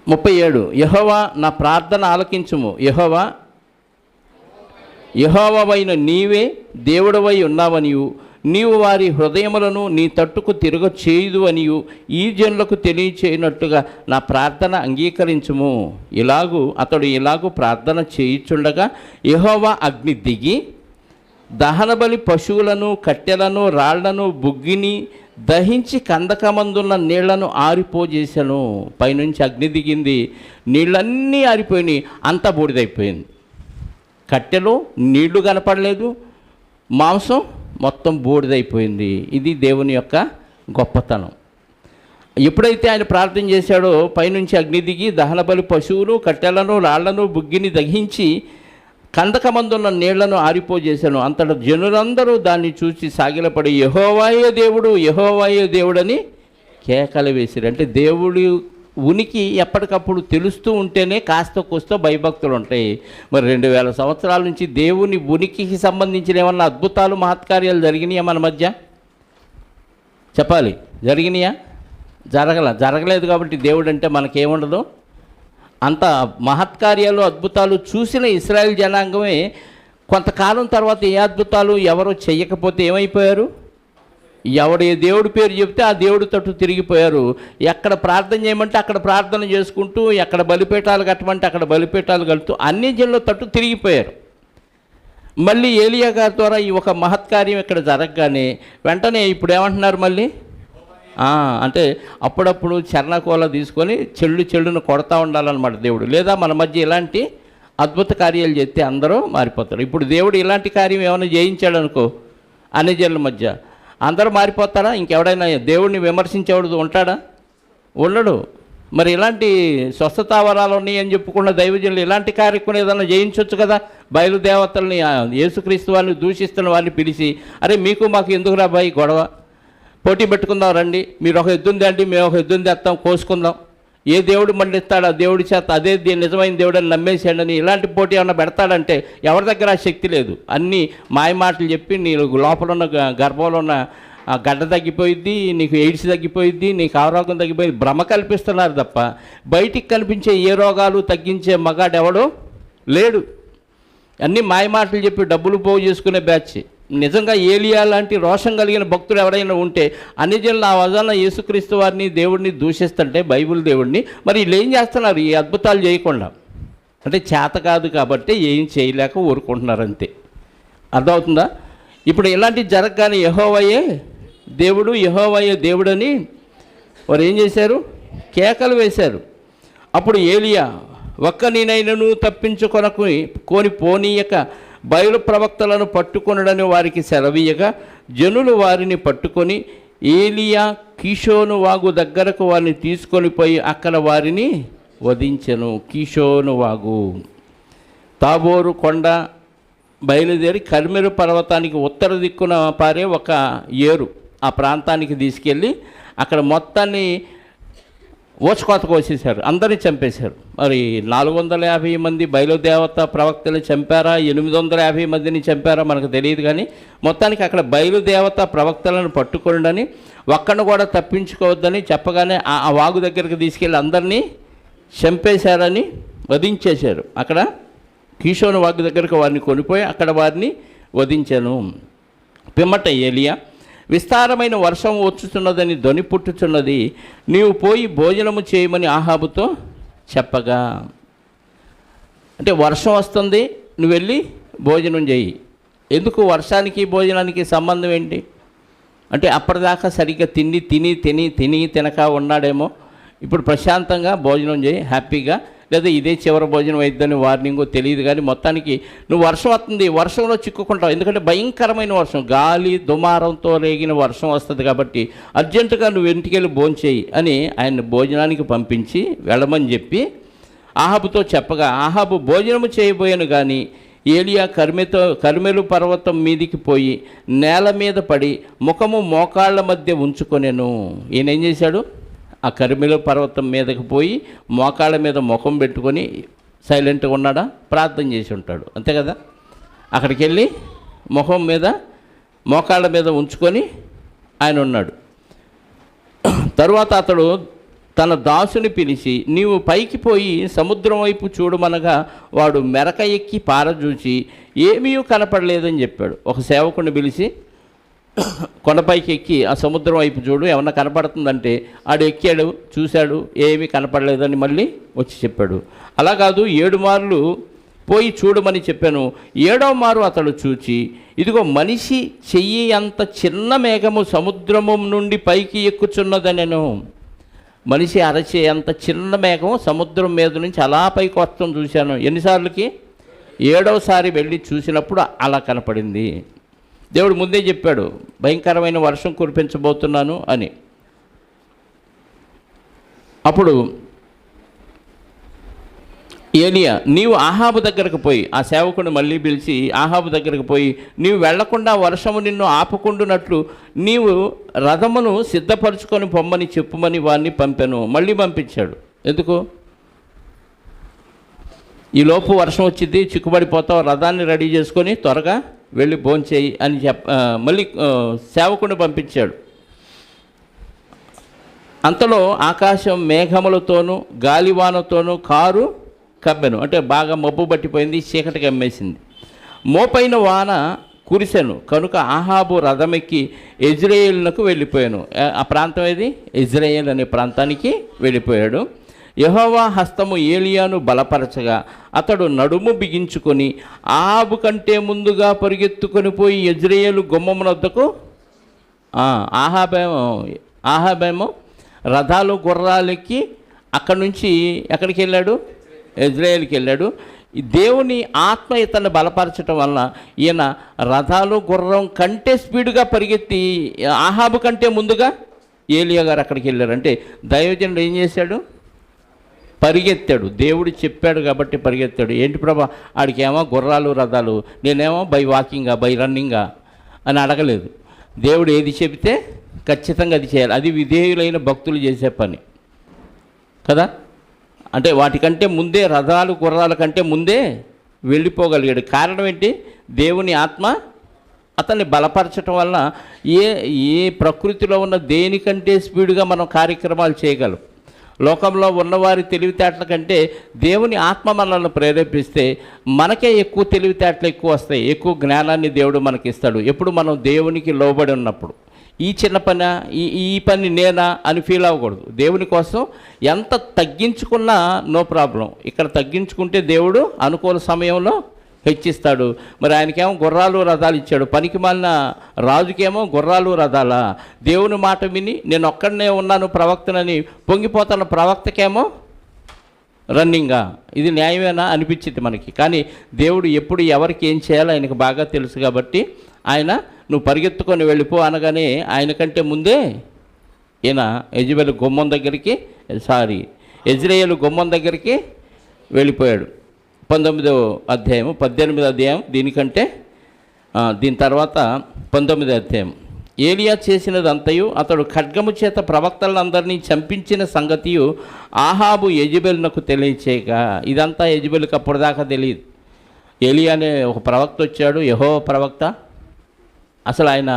37 యెహోవా నా ప్రార్థన ఆలకించుము. యెహోవావైన నీవే దేవుడవై ఉన్నావనియు నీవు వారి హృదయములను నీ తట్టుకు తిరగ చేయదు అనియు ఈ జనులకు తెలియచేయనట్టుగా నా ప్రార్థన అంగీకరించుము. అతడు ఇలాగూ ప్రార్థన చేయుచుండగా యెహోవా అగ్ని దిగి దహనబలి పశువులను, కట్టెలను, రాళ్లను, బుగ్గిని దహించి కందకమందున్న నీళ్లను ఆరిపోజేశాను. పైనుంచి అగ్ని దిగింది, నీళ్ళన్నీ ఆరిపోయినాయి, అంతా బూడిదైపోయింది. కట్టెలో నీళ్లు కనపడలేదు, మాంసం మొత్తం బూడిదైపోయింది. ఇది దేవుని యొక్క గొప్పతనం. ఎప్పుడైతే ఆయన ప్రార్థన చేశాడో పైనుంచి అగ్ని దిగి దహనబలి పశువులు, కట్టెలను, రాళ్లను, బుగ్గిని దహించి కందకమందున్న నీళ్లను ఆరిపోజేశాను. అంతట జనులందరూ దాన్ని చూసి సాగిలపడి యెహోవాయే దేవుడు, యెహోవాయే దేవుడని కేకలు వేసిరు. అంటే దేవుడి ఉనికి ఎప్పటికప్పుడు తెలుస్తూ ఉంటేనే కాస్త కూస్తో భయభక్తులు ఉంటాయి. మరి 2000 సంవత్సరాల నుంచి దేవుని ఉనికికి సంబంధించిన ఏమన్నా అద్భుతాలు, మహత్కార్యాలు జరిగినాయా మన మధ్య? చెప్పాలి. జరిగినాయా? జరగలేదు. కాబట్టి దేవుడు అంటే మనకేముండదు. అంత మహత్కార్యాలు, అద్భుతాలు చూసిన ఇశ్రాయేల్ జనాంగమే కొంతకాలం తర్వాత ఏ అద్భుతాలు ఎవరో చెయ్యకపోతే ఏమైపోయారు? ఎవడు ఏ దేవుడి పేరు చెప్తే ఆ దేవుడి తట్టు తిరిగిపోయారు. ఎక్కడ ప్రార్థన చేయమంటే అక్కడ ప్రార్థన చేసుకుంటూ, ఎక్కడ బలిపీఠాలు కట్టమంటే అక్కడ బలిపీఠాలు కడుతూ అన్ని జనుల తట్టు తిరిగిపోయారు. మళ్ళీ ఏలియా గారి ద్వారా ఈ ఒక మహత్కార్యం ఇక్కడ జరగగానే వెంటనే ఇప్పుడు ఏమంటున్నారు మళ్ళీ? అంటే అప్పుడప్పుడు చరణకోల తీసుకొని చెల్లును కొడతా ఉండాలన్నమాట దేవుడు. లేదా మన మధ్య ఇలాంటి అద్భుత కార్యాలు చేస్తే అందరూ మారిపోతారు. ఇప్పుడు దేవుడు ఇలాంటి కార్యం ఏమైనా చేయించాడు అనుకో అన్ని జనుల మధ్య, అందరూ మారిపోతారా? ఇంకెవడైనా దేవుడిని విమర్శించేవాడు ఉంటాడా? ఉండడు. మరి ఇలాంటి స్వస్థతా వరాలు ఉన్నాయి అని చెప్పుకున్న దైవజనులు ఇలాంటి కార్యక్రమం ఏదైనా చేయించవచ్చు కదా. బయలుదేవతల్ని, యేసుక్రీస్తు వారిని దూషిస్తున్న వారిని పిలిచి, అరే మీకు మాకు ఎందుకురా బాయ్ గొడవ, పోటీ పెట్టుకుందాం రండి, మీరు ఒక ఎద్దుంది అండి, మేము ఒక ఎద్దుని తెస్తాం, కోసుకుందాం, ఏ దేవుడు మండిస్తాడు ఆ దేవుడి చేత అదే నిజమైన దేవుడు అని నమ్మేసాడని ఇలాంటి పోటీ ఏమన్నా పెడతాడంటే ఎవరి దగ్గర ఆ శక్తి లేదు. అన్నీ మాయ మాటలు చెప్పి నీ లోపల ఉన్న గర్భంలో ఉన్న గడ్డ తగ్గిపోయిద్ది, నీకు ఎయిడ్స్ తగ్గిపోయిద్ది, నీకు ఆరోగ్యం తగ్గిపోయింది, భ్రమ కల్పిస్తున్నారు తప్ప బయటికి కనిపించే ఏ రోగాలు తగ్గించే మగాడు ఎవడో లేడు. అన్నీ మాయ మాటలు చెప్పి డబ్బులు పోగు చేసుకునే బ్యాచ్. నిజంగా ఏలియా లాంటి రోషం కలిగిన భక్తులు ఎవరైనా ఉంటే అన్ని జనులు ఆ వదన యేసుక్రీస్తు వారిని దేవుడిని దూషిస్తుంటే బైబిల్ దేవుడిని, మరి వీళ్ళు ఏం చేస్తున్నారు ఈ అద్భుతాలు చేయకుండా? అంటే చేత కాదు కాబట్టి ఏం చేయలేక ఊరుకుంటున్నారు అంతే. అర్థమవుతుందా? ఇప్పుడు ఇలాంటి జరగగానే యెహోవాయే దేవుడని వారు ఏం చేశారు? కేకలు వేశారు. అప్పుడు ఏలియా ఒక్కనినైనను తప్పించుకొని పోనీయక బయలు ప్రవక్తలను పట్టుకొనడని వారికి సెలవీయగా జనులు వారిని పట్టుకొని ఏలియా కీషోను వాగు దగ్గరకు వారిని తీసుకొని పోయి అక్కడ వారిని వధించెను. కీషోను వాగు తాబోరు కొండ బయలుదేరి కర్మెలు పర్వతానికి ఉత్తర దిక్కున పారే ఒక ఏరు, ఆ ప్రాంతానికి తీసుకెళ్ళి అక్కడ మొత్తాన్ని ఓచుకోత కోసేశారు, అందరినీ చంపేశారు. మరి 450 మంది బయలుదేవత ప్రవక్తలు చంపారా, 850 మందిని చంపారా మనకు తెలియదు. కానీ మొత్తానికి అక్కడ బయలుదేవత ప్రవక్తలను పట్టుకొనడని ఒక్కడిని కూడా తప్పించుకోవద్దని చెప్పగానే ఆ వాగు దగ్గరికి తీసుకెళ్ళి అందరినీ చంపేశారని వధించేశారు. అక్కడ కీషోను వాగు దగ్గరకు వారిని కొనిపోయి అక్కడ వారిని వధించాను. పిమ్మట ఏలియా విస్తారమైన వర్షం వచ్చుతున్నదని ధ్వని పుట్టుచున్నది, నీవు పోయి భోజనము చేయమని ఆహాబుతో చెప్పగా. అంటే వర్షం వస్తుంది, నువ్వు వెళ్ళి భోజనం చేయి. ఎందుకు వర్షానికి భోజనానికి సంబంధం ఏంటి అంటే అప్పటిదాకా సరిగ్గా తినక ఉన్నాడేమో, ఇప్పుడు ప్రశాంతంగా భోజనం చేయి హ్యాపీగా, లేదా ఇదే చివరి భోజనం అయిద్దని వార్నింగో తెలియదు. కానీ మొత్తానికి నువ్వు వర్షం వస్తుంది, వర్షంలో చిక్కుకుంటావు. ఎందుకంటే భయంకరమైన వర్షం, గాలి దుమారంతో రేగిన వర్షం వస్తుంది కాబట్టి అర్జెంటుగా నువ్వు ఇంటికి వెళ్ళి భోంచేయి అని ఆయన్ని భోజనానికి పంపించి వెళ్ళమని చెప్పి ఆహాబుతో చెప్పగా ఆహాబు భోజనము చేయబోయాను. కానీ ఏలియా కర్మెలు పర్వతం మీదికి పోయి నేల మీద పడి ముఖము మోకాళ్ళ మధ్య ఉంచుకొనెను. ఈయన ఏం చేశాడు? ఆ కర్మెలు పర్వతం మీదకి పోయి మోకాళ్ళ మీద ముఖం పెట్టుకొని సైలెంట్గా ఉన్నాడా? ప్రార్థన చేసి ఉంటాడు అంతే కదా. అక్కడికి వెళ్ళి ముఖం మీద మోకాళ్ళ మీద ఉంచుకొని ఆయన ఉన్నాడు. తరువాత అతడు తన దాసుని పిలిచి నీవు పైకి పోయి సముద్రం వైపు చూడమనగా వాడు మెరక ఎక్కి పారజూచి ఏమీ కనపడలేదని చెప్పాడు. ఒక సేవకుని పిలిచి కొండపైకి ఎక్కి ఆ సముద్రం వైపు చూడు ఏమన్నా కనపడుతుందంటే ఆడు ఎక్కాడు, చూశాడు, ఏమీ కనపడలేదని మళ్ళీ వచ్చి చెప్పాడు. అలా కాదు 7 మార్లు పోయి చూడమని చెప్పాను. 7వ మారు అతడు చూచి ఇదిగో మనిషి చెయ్యి అంత చిన్న మేఘము సముద్రము నుండి పైకి ఎక్కుచున్నదనెను. మనిషి అరచే అంత చిన్న మేఘం సముద్రం మీద నుంచి అలా పైకి వస్తాం చూశాను. ఎన్నిసార్లకి? 7వసారి వెళ్ళి చూసినప్పుడు అలా కనపడింది. దేవుడు ముందే చెప్పాడు భయంకరమైన వర్షం కురిపించబోతున్నాను అని. అప్పుడు ఏలియా నీవు ఆహాబు దగ్గరకు పోయి, ఆ సేవకుని మళ్ళీ పిలిచి ఆహాబు దగ్గరకు పోయి నీవు వెళ్లకుండా వర్షము నిన్ను ఆపుకుండునట్లు నీవు రథమును సిద్ధపరచుకొని పొమ్మని చెప్పుమని వారిని పంపాను. మళ్ళీ పంపించాడు. ఎందుకు? ఈలోపు వర్షం వచ్చింది, చిక్కుబడిపోతావు, రథాన్ని రెడీ చేసుకొని త్వరగా వెళ్ళి భోంచేయి అని మళ్ళీ సేవకుని పంపించాడు. అంతలో ఆకాశం మేఘములతోనూ గాలివానతోనూ కారు కమ్మెను. అంటే బాగా మబ్బు పట్టిపోయింది, చీకటి కమ్మేసింది. మోపైన వాన కురిసెను కనుక ఆహాబు రథమెక్కి యెజ్రెయేలునకు వెళ్ళిపోయాను. ఆ ప్రాంతం ఏది? ఇజ్రాయేల్ అనే ప్రాంతానికి వెళ్ళిపోయాడు. యెహోవా హస్తము ఏలియాను బలపరచగా అతడు నడుము బిగించుకొని ఆహాబు కంటే ముందుగా పరిగెత్తుకొని పోయి యెజ్రెయేలు గుమ్మమునొద్దకు ఆహాబేమో రథాలు గుర్రాలెక్కి అక్కడి నుంచి ఎక్కడికి వెళ్ళాడు? యెజ్రెయేలుకి వెళ్ళాడు. దేవుని ఆత్మ ఇతన్ని బలపరచడం వలన ఈయన రథాలు గుర్రం కంటే స్పీడ్గా పరిగెత్తి ఆహాబు కంటే ముందుగా ఏలియా గారు అక్కడికి వెళ్ళారు. అంటే దైవజనుడు ఏం చేశాడు? పరిగెత్తాడు. దేవుడు చెప్పాడు కాబట్టి పరిగెత్తాడు. ఏంటి ప్రభా ఆడికేమో గుర్రాలు రథాలు, నేనేమో బై వాకింగా బై రన్నింగా అని అడగలేదు. దేవుడు ఏది చెబితే ఖచ్చితంగా అది చేయాలి. అది విధేయులైన భక్తులు చేసే పని కదా. అంటే వాటికంటే ముందే, రథాలు గుర్రాల కంటే ముందే వెళ్ళిపోగలిగాడు. కారణం ఏంటి? దేవుని ఆత్మ అతన్ని బలపరచడం వల్ల ఏ ప్రకృతిలో ఉన్న దేనికంటే స్పీడ్గా మనం కార్యక్రమాలు చేయగలం. లోకంలో ఉన్నవారి తెలివితేటల కంటే దేవుని ఆత్మ మనల్ని ప్రేరేపిస్తే మనకే ఎక్కువ తెలివితేటలు ఎక్కువ వస్తాయి, ఎక్కువ జ్ఞానాన్ని దేవుడు మనకిస్తాడు. ఎప్పుడు మనం దేవునికి లోబడి ఉన్నప్పుడు. ఈ చిన్న పని, ఈ పని నేనా అని ఫీల్ అవ్వకూడదు. దేవుని కోసం ఎంత తగ్గించుకున్నా నో ప్రాబ్లం. ఇక్కడ తగ్గించుకుంటే దేవుడు అనుకూల సమయంలో హెచ్చిస్తాడు. మరి ఆయనకేమో గుర్రాలు రథాలు ఇచ్చాడు. పనికి మాలిన రాజుకేమో గుర్రాలు రథాలా? దేవుని మాట విని నేను ఒక్కడనే ఉన్నాను ప్రవక్తనని పొంగిపోతున్న ప్రవక్తకేమో రన్నింగా? ఇది న్యాయమేనా అనిపించింది మనకి. కానీ దేవుడు ఎప్పుడు ఎవరికి ఏం చేయాలో ఆయనకు బాగా తెలుసు కాబట్టి ఆయన నువ్వు పరిగెత్తుకొని వెళ్ళిపో అనగానే ఆయన కంటే ముందే ఈయన యెజ్రెయేలు గుమ్మం దగ్గరికి యెజ్రెయేలు గుమ్మం దగ్గరికి వెళ్ళిపోయాడు. 18వ అధ్యాయం దీనికంటే దీని తర్వాత 19వ అధ్యాయం. ఏలియా చేసినదంతయు అతడు ఖడ్గము చేత ప్రవక్తలందరినీ చంపించిన సంగతియు ఆహాబు యెజెబెలునకు తెలియచేయగా, ఇదంతా యెజెబెలుకి అప్పటిదాకా తెలియదు. ఏలియా అనే ఒక ప్రవక్త వచ్చాడు, యెహోవా ప్రవక్త. అసలు ఆయన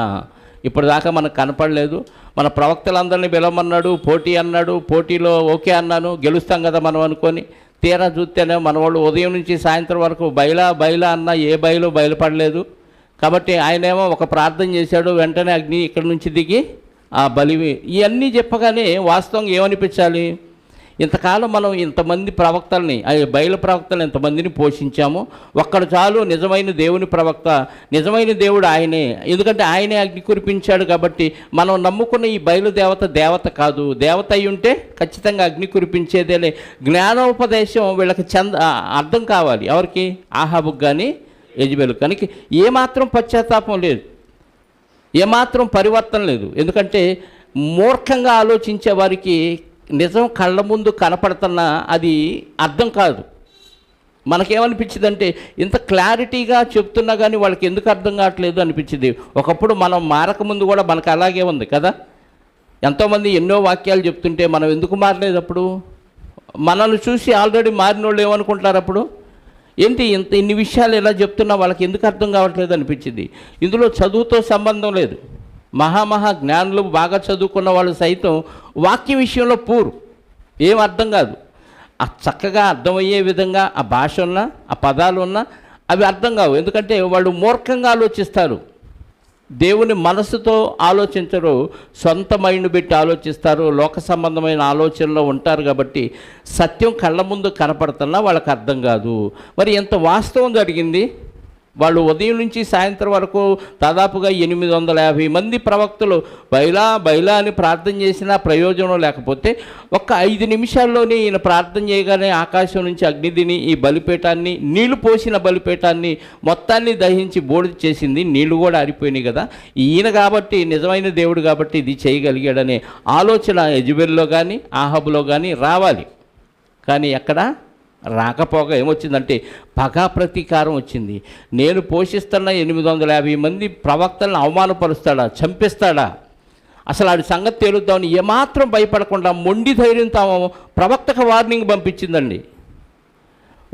ఇప్పటిదాకా మనకు కనపడలేదు. మన ప్రవక్తలందరినీ పిలవమన్నాడు, పోటీ అన్నాడు, పోటీలో ఓకే అన్నాను, గెలుస్తాం కదా మనం అనుకొని. తీరా చూస్తేనే మన వాళ్ళు ఉదయం నుంచి సాయంత్రం వరకు బయలా అన్నా ఏ బయలుపడలేదు. కాబట్టి ఆయనేమో ఒక ప్రార్థన చేశాడు, వెంటనే అగ్ని ఇక్కడి నుంచి దిగి ఆ బలివి ఇవన్నీ చెప్పగానే వాస్తవంగా ఏమనిపించాలి? ఇంతకాలం మనం ఇంతమంది ప్రవక్తల్ని, బయలు ప్రవక్తలు ఇంతమందిని పోషించాము. ఒక్కడు చాలు నిజమైన దేవుని ప్రవక్త, నిజమైన దేవుడు ఆయనే. ఎందుకంటే ఆయనే అగ్ని కురిపించాడు కాబట్టి మనం నమ్ముకున్న ఈ బయలు దేవత కాదు. దేవత అయి ఉంటే ఖచ్చితంగా అగ్ని కురిపించేదేలే. జ్ఞానోపదేశం వీళ్ళకి అర్థం కావాలి. ఎవరికి? ఆహాబుకు కానీ యెజెబెలు. కనుక ఏమాత్రం పశ్చాత్తాపం లేదు, ఏమాత్రం పరివర్తన లేదు. ఎందుకంటే మూర్ఖంగా ఆలోచించే వారికి నిజం కళ్ళ ముందు కనపడుతున్నా అది అర్థం కాదు. మనకేమనిపించిందంటే ఇంత క్లారిటీగా చెప్తున్నా కానీ వాళ్ళకి ఎందుకు అర్థం కావట్లేదు అనిపించింది. ఒకప్పుడు మనం మారకముందు కూడా మనకు అలాగే ఉంది కదా. ఎంతోమంది ఎన్నో వాక్యాలు చెప్తుంటే మనం ఎందుకు మారలేదు? అప్పుడు మనల్ని చూసి ఆల్రెడీ మారిన వాళ్ళు ఏమనుకుంటారు? అప్పుడు ఏంటి ఇన్ని విషయాలు ఎలా చెప్తున్నా వాళ్ళకి ఎందుకు అర్థం కావట్లేదు అనిపించింది. ఇందులో చదువుతో సంబంధం లేదు. మహా జ్ఞానులు, బాగా చదువుకున్న వాళ్ళు సైతం వాక్య విషయంలో ఏం అర్థం కాదు. ఆ చక్కగా అర్థమయ్యే విధంగా ఆ భాష ఉన్నా, ఆ పదాలు ఉన్నా అవి అర్థం కావు. ఎందుకంటే వాళ్ళు మూర్ఖంగా ఆలోచిస్తారు, దేవుని మనసుతో ఆలోచించరు, సొంత మైండ్ పెట్టి ఆలోచిస్తారు, లోక సంబంధమైన ఆలోచనలో ఉంటారు. కాబట్టి సత్యం కళ్ళ ముందు కనపడుతున్నా వాళ్ళకి అర్థం కాదు. మరి ఎంత వాస్తవం జరిగింది? వాళ్ళు ఉదయం నుంచి సాయంత్రం వరకు దాదాపుగా 850 మంది ప్రవక్తలు బైలా అని ప్రార్థన చేసినా ప్రయోజనం లేకపోతే ఒక్క 5 నిమిషాల్లోనే ఈయన ప్రార్థన చేయగానే ఆకాశం నుంచి అగ్నిదిని ఈ బలిపీఠాన్ని, నీళ్లు పోసిన బలిపీఠాన్ని మొత్తాన్ని దహించి బూడిద చేసింది. నీళ్లు కూడా ఆరిపోయినాయి కదా. ఈయన కాబట్టి, నిజమైన దేవుడు కాబట్టి ఇది చేయగలిగాడనే ఆలోచన యెజెబెలులో కానీ ఆహాబులో కానీ రావాలి. కానీ ఎక్కడ రాకపోగా ఏమొచ్చిందంటే పగా ప్రతీకారం వచ్చింది. నేను పోషిస్తున్న 850 మంది ప్రవక్తలను అవమానపరుస్తాడా, చంపిస్తాడా? అసలు ఆడి సంగతి తేలుద్దామని ఏమాత్రం భయపడకుండా మొండి ధైర్యంతో ప్రవక్తకు వార్నింగ్ పంపించిందండి.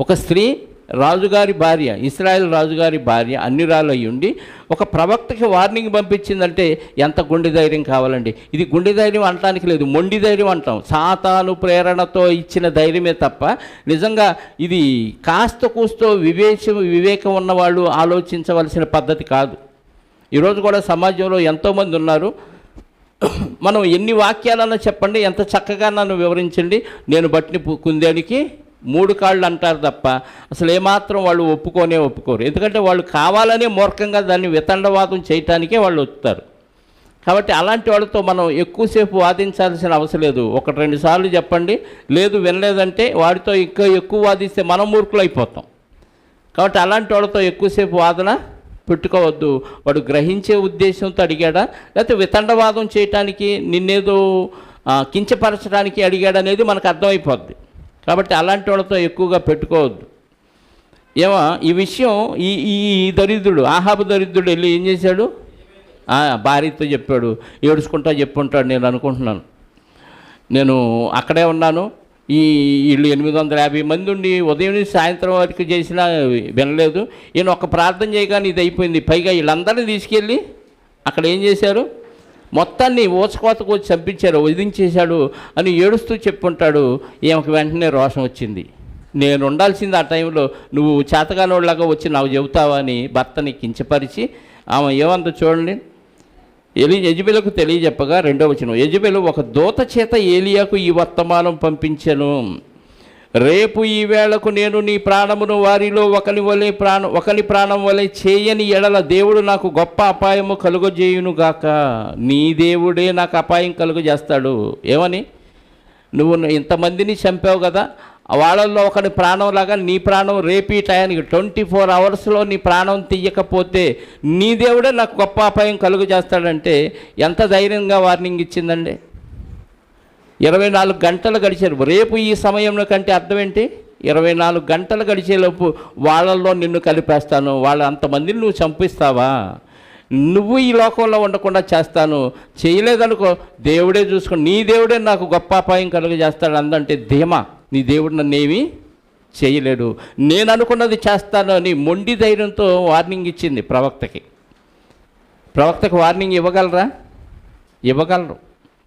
ఒక స్త్రీ రాజుగారి భార్య, ఇశ్రాయేల్ రాజుగారి భార్య అన్యురాలు అయి ఉండి ఒక ప్రవక్తకి వార్నింగ్ పంపించిందంటే ఎంత గుండె ధైర్యం కావాలండి. ఇది గుండె ధైర్యం అనటానికి లేదు, మొండి ధైర్యం అంటాం. సాతాను ప్రేరణతో ఇచ్చిన ధైర్యమే తప్ప నిజంగా ఇది కాస్త కూస్తో వివేకం ఉన్నవాళ్ళు ఆలోచించవలసిన పద్ధతి కాదు. ఈరోజు కూడా సమాజంలో ఎంతోమంది ఉన్నారు. మనం ఎన్ని వాక్యాలన్నా చెప్పండి, ఎంత చక్కగా నన్ను వివరించండి, నేను బట్టిని కుందేనికి 3 కాళ్ళు అంటారు తప్ప అసలు ఏమాత్రం వాళ్ళు ఒప్పుకోరు. ఎందుకంటే వాళ్ళు కావాలనే మూర్ఖంగా దాన్ని వితండవాదం చేయటానికే వాళ్ళు వస్తారు. కాబట్టి అలాంటి వాళ్ళతో మనం ఎక్కువసేపు వాదించాల్సిన అవసరం లేదు. 1-2 సార్లు చెప్పండి, లేదు వినలేదంటే వాడితో ఇంకా ఎక్కువ వాదిస్తే మనం మూర్ఖులు అయిపోతాం. కాబట్టి అలాంటి వాళ్ళతో ఎక్కువసేపు వాదన పెట్టుకోవద్దు. వాడు గ్రహించే ఉద్దేశంతో అడిగాడా, లేకపోతే వితండవాదం చేయటానికి నిన్నేదో కించపరచడానికి అడిగాడనేది మనకు అర్థమైపోద్ది. కాబట్టి అలాంటి వాళ్ళతో ఎక్కువగా పెట్టుకోవద్దు. ఈ విషయం ఈ దరిద్రుడు, ఆహాబు దరిద్రుడు వెళ్ళి ఏం చేశాడు, భార్యతో చెప్పాడు, ఏడుచుకుంటా చెప్పుంటాడు. నేను అనుకుంటున్నాను, నేను అక్కడే ఉన్నాను, వీళ్ళు 850 మంది ఉండి ఉదయం నుంచి సాయంత్రం వరకు చేసినా వినలేదు, ఈయన ఒక ప్రార్థన చేయగానే ఇది అయిపోయింది. పైగా వీళ్ళందరినీ తీసుకెళ్ళి అక్కడ ఏం చేశారు, మొత్తాన్ని ఊచకోతకు వచ్చి చంపించారు, వదిలించేశాడు అని ఏడుస్తూ చెప్పుంటాడు. ఈమెకు వెంటనే రోషం వచ్చింది. నేను ఉండాల్సింది ఆ టైంలో, నువ్వు చేతగానోళ్ళలాగా వచ్చి నాకు చెబుతావా అని భర్తని కించపరిచి ఆమె ఏమందో చూడండి. యెజబెలుకు తెలియజెప్పగా 2వ వచనం, యెజబెలు ఒక దూత చేత ఏలియాకు ఈ వర్తమానం పంపించెను. రేపు ఈ వేళకు నేను నీ ప్రాణమును వారిలో ఒకని ప్రాణం వలె చేయని ఎడల దేవుడు నాకు గొప్ప అపాయము కలుగజేయునుగాక. నీ దేవుడే నాకు అపాయం కలుగజేస్తాడు. ఏమని, నువ్వు ఇంతమందిని చంపావు కదా, వాళ్ళల్లో ఒకని ప్రాణంలాగా నీ ప్రాణం రేపు ఈ టయానికి 24 అవర్స్లో నీ ప్రాణం తీయకపోతే నీ దేవుడే నాకు గొప్ప అపాయం కలుగు చేస్తాడంటే ఎంత ధైర్యంగా వార్నింగ్ ఇచ్చిందండి. 24 గంటలు గడిచారు. రేపు ఈ సమయంలో కంటే అర్థం ఏంటి, 24 గంటలు గడిచేలోపు వాళ్ళల్లో నిన్ను కలిపేస్తాను, వాళ్ళ అంతమందిని నువ్వు చంపిస్తావా, నువ్వు ఈ లోకంలో ఉండకుండా చేస్తాను, చేయలేదనుకో దేవుడే చూసుకుని నీ దేవుడే నాకు గొప్ప అపాయం కలుగజేస్తాడు అందంటే ధీమా, నీ దేవుడు నన్నేమీ చేయలేడు, నేను అనుకున్నది చేస్తాను అని మొండి ధైర్యంతో వార్నింగ్ ఇచ్చింది ప్రవక్తకి. వార్నింగ్ ఇవ్వగలరా? ఇవ్వగలరు.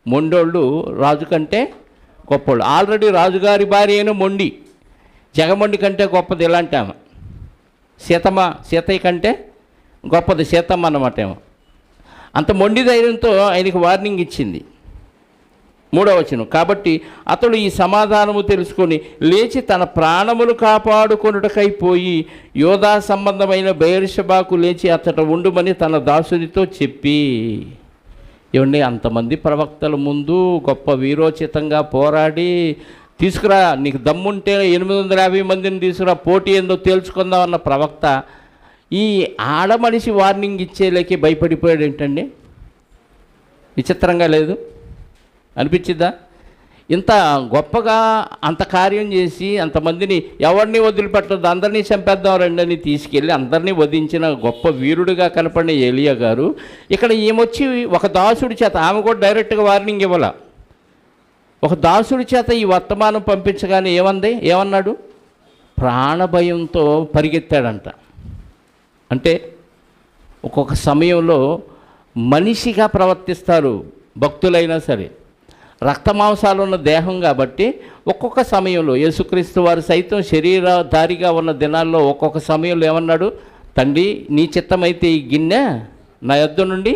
మొండోళ్ళు రాజు కంటే గొప్పోళ్ళు. ఆల్రెడీ రాజుగారి భార్య అయిన మొండి, జగమొండి కంటే గొప్పది ఇలాంటి ఆమె. సీతయ్య కంటే గొప్పది సీతమ్మ అన్నమాట. ఏమో అంత మొండి ధైర్యంతో ఆయనకి వార్నింగ్ ఇచ్చింది. 3వ వచనం, కాబట్టి అతడు ఈ సమాధానము తెలుసుకొని లేచి తన ప్రాణములు కాపాడుకొనుటకై పోయి యోధా సంబంధమైన బెయేర్షెబాకు లేచి అతట ఉండుమని తన దాసునితో చెప్పి. ఏమండి, అంతమంది ప్రవక్తల ముందు గొప్ప వీరోచితంగా పోరాడి తీసుకురా, నీకు దమ్ముంటే 850 మందిని తీసుకురా, పోటీ ఏందో తేల్చుకుందాం అన్న ప్రవక్త ఈ ఆడమనిషి వార్నింగ్ ఇచ్చేలేకే భయపడిపోయాడు. ఏంటండి, విచిత్రంగా లేదు అనిపించిద్దా? ఇంత గొప్పగా అంత కార్యం చేసి అంతమందిని ఎవరిని వదిలిపెట్టద్దు, అందరినీ చంపేద్దాం రండి అని తీసుకెళ్ళి అందరినీ వధించిన గొప్ప వీరుడిగా కనపడిన ఏలియా గారు ఇక్కడ ఏమొచ్చి ఒక దాసుడి చేత, ఆమె కూడా డైరెక్ట్గా వార్నింగ్ ఇవ్వాల, ఒక దాసుడి చేత ఈ వర్తమానం పంపించగానే ఏమన్నాడు, ప్రాణభయంతో పరిగెత్తాడంట. అంటే ఒక్కొక్క సమయంలో మనిషిగా ప్రవర్తిస్తారు భక్తులైనా సరే. రక్తమాంసాలు ఉన్న దేహం కాబట్టి ఒక్కొక్క సమయంలో యేసుక్రీస్తు వారు సైతం శరీరధారిగా ఉన్న దినాల్లో ఒక్కొక్క సమయంలో ఏమన్నాడు, తండ్రి నీ చిత్తమైతే ఈ గిన్నె నా యొద్ద నుండి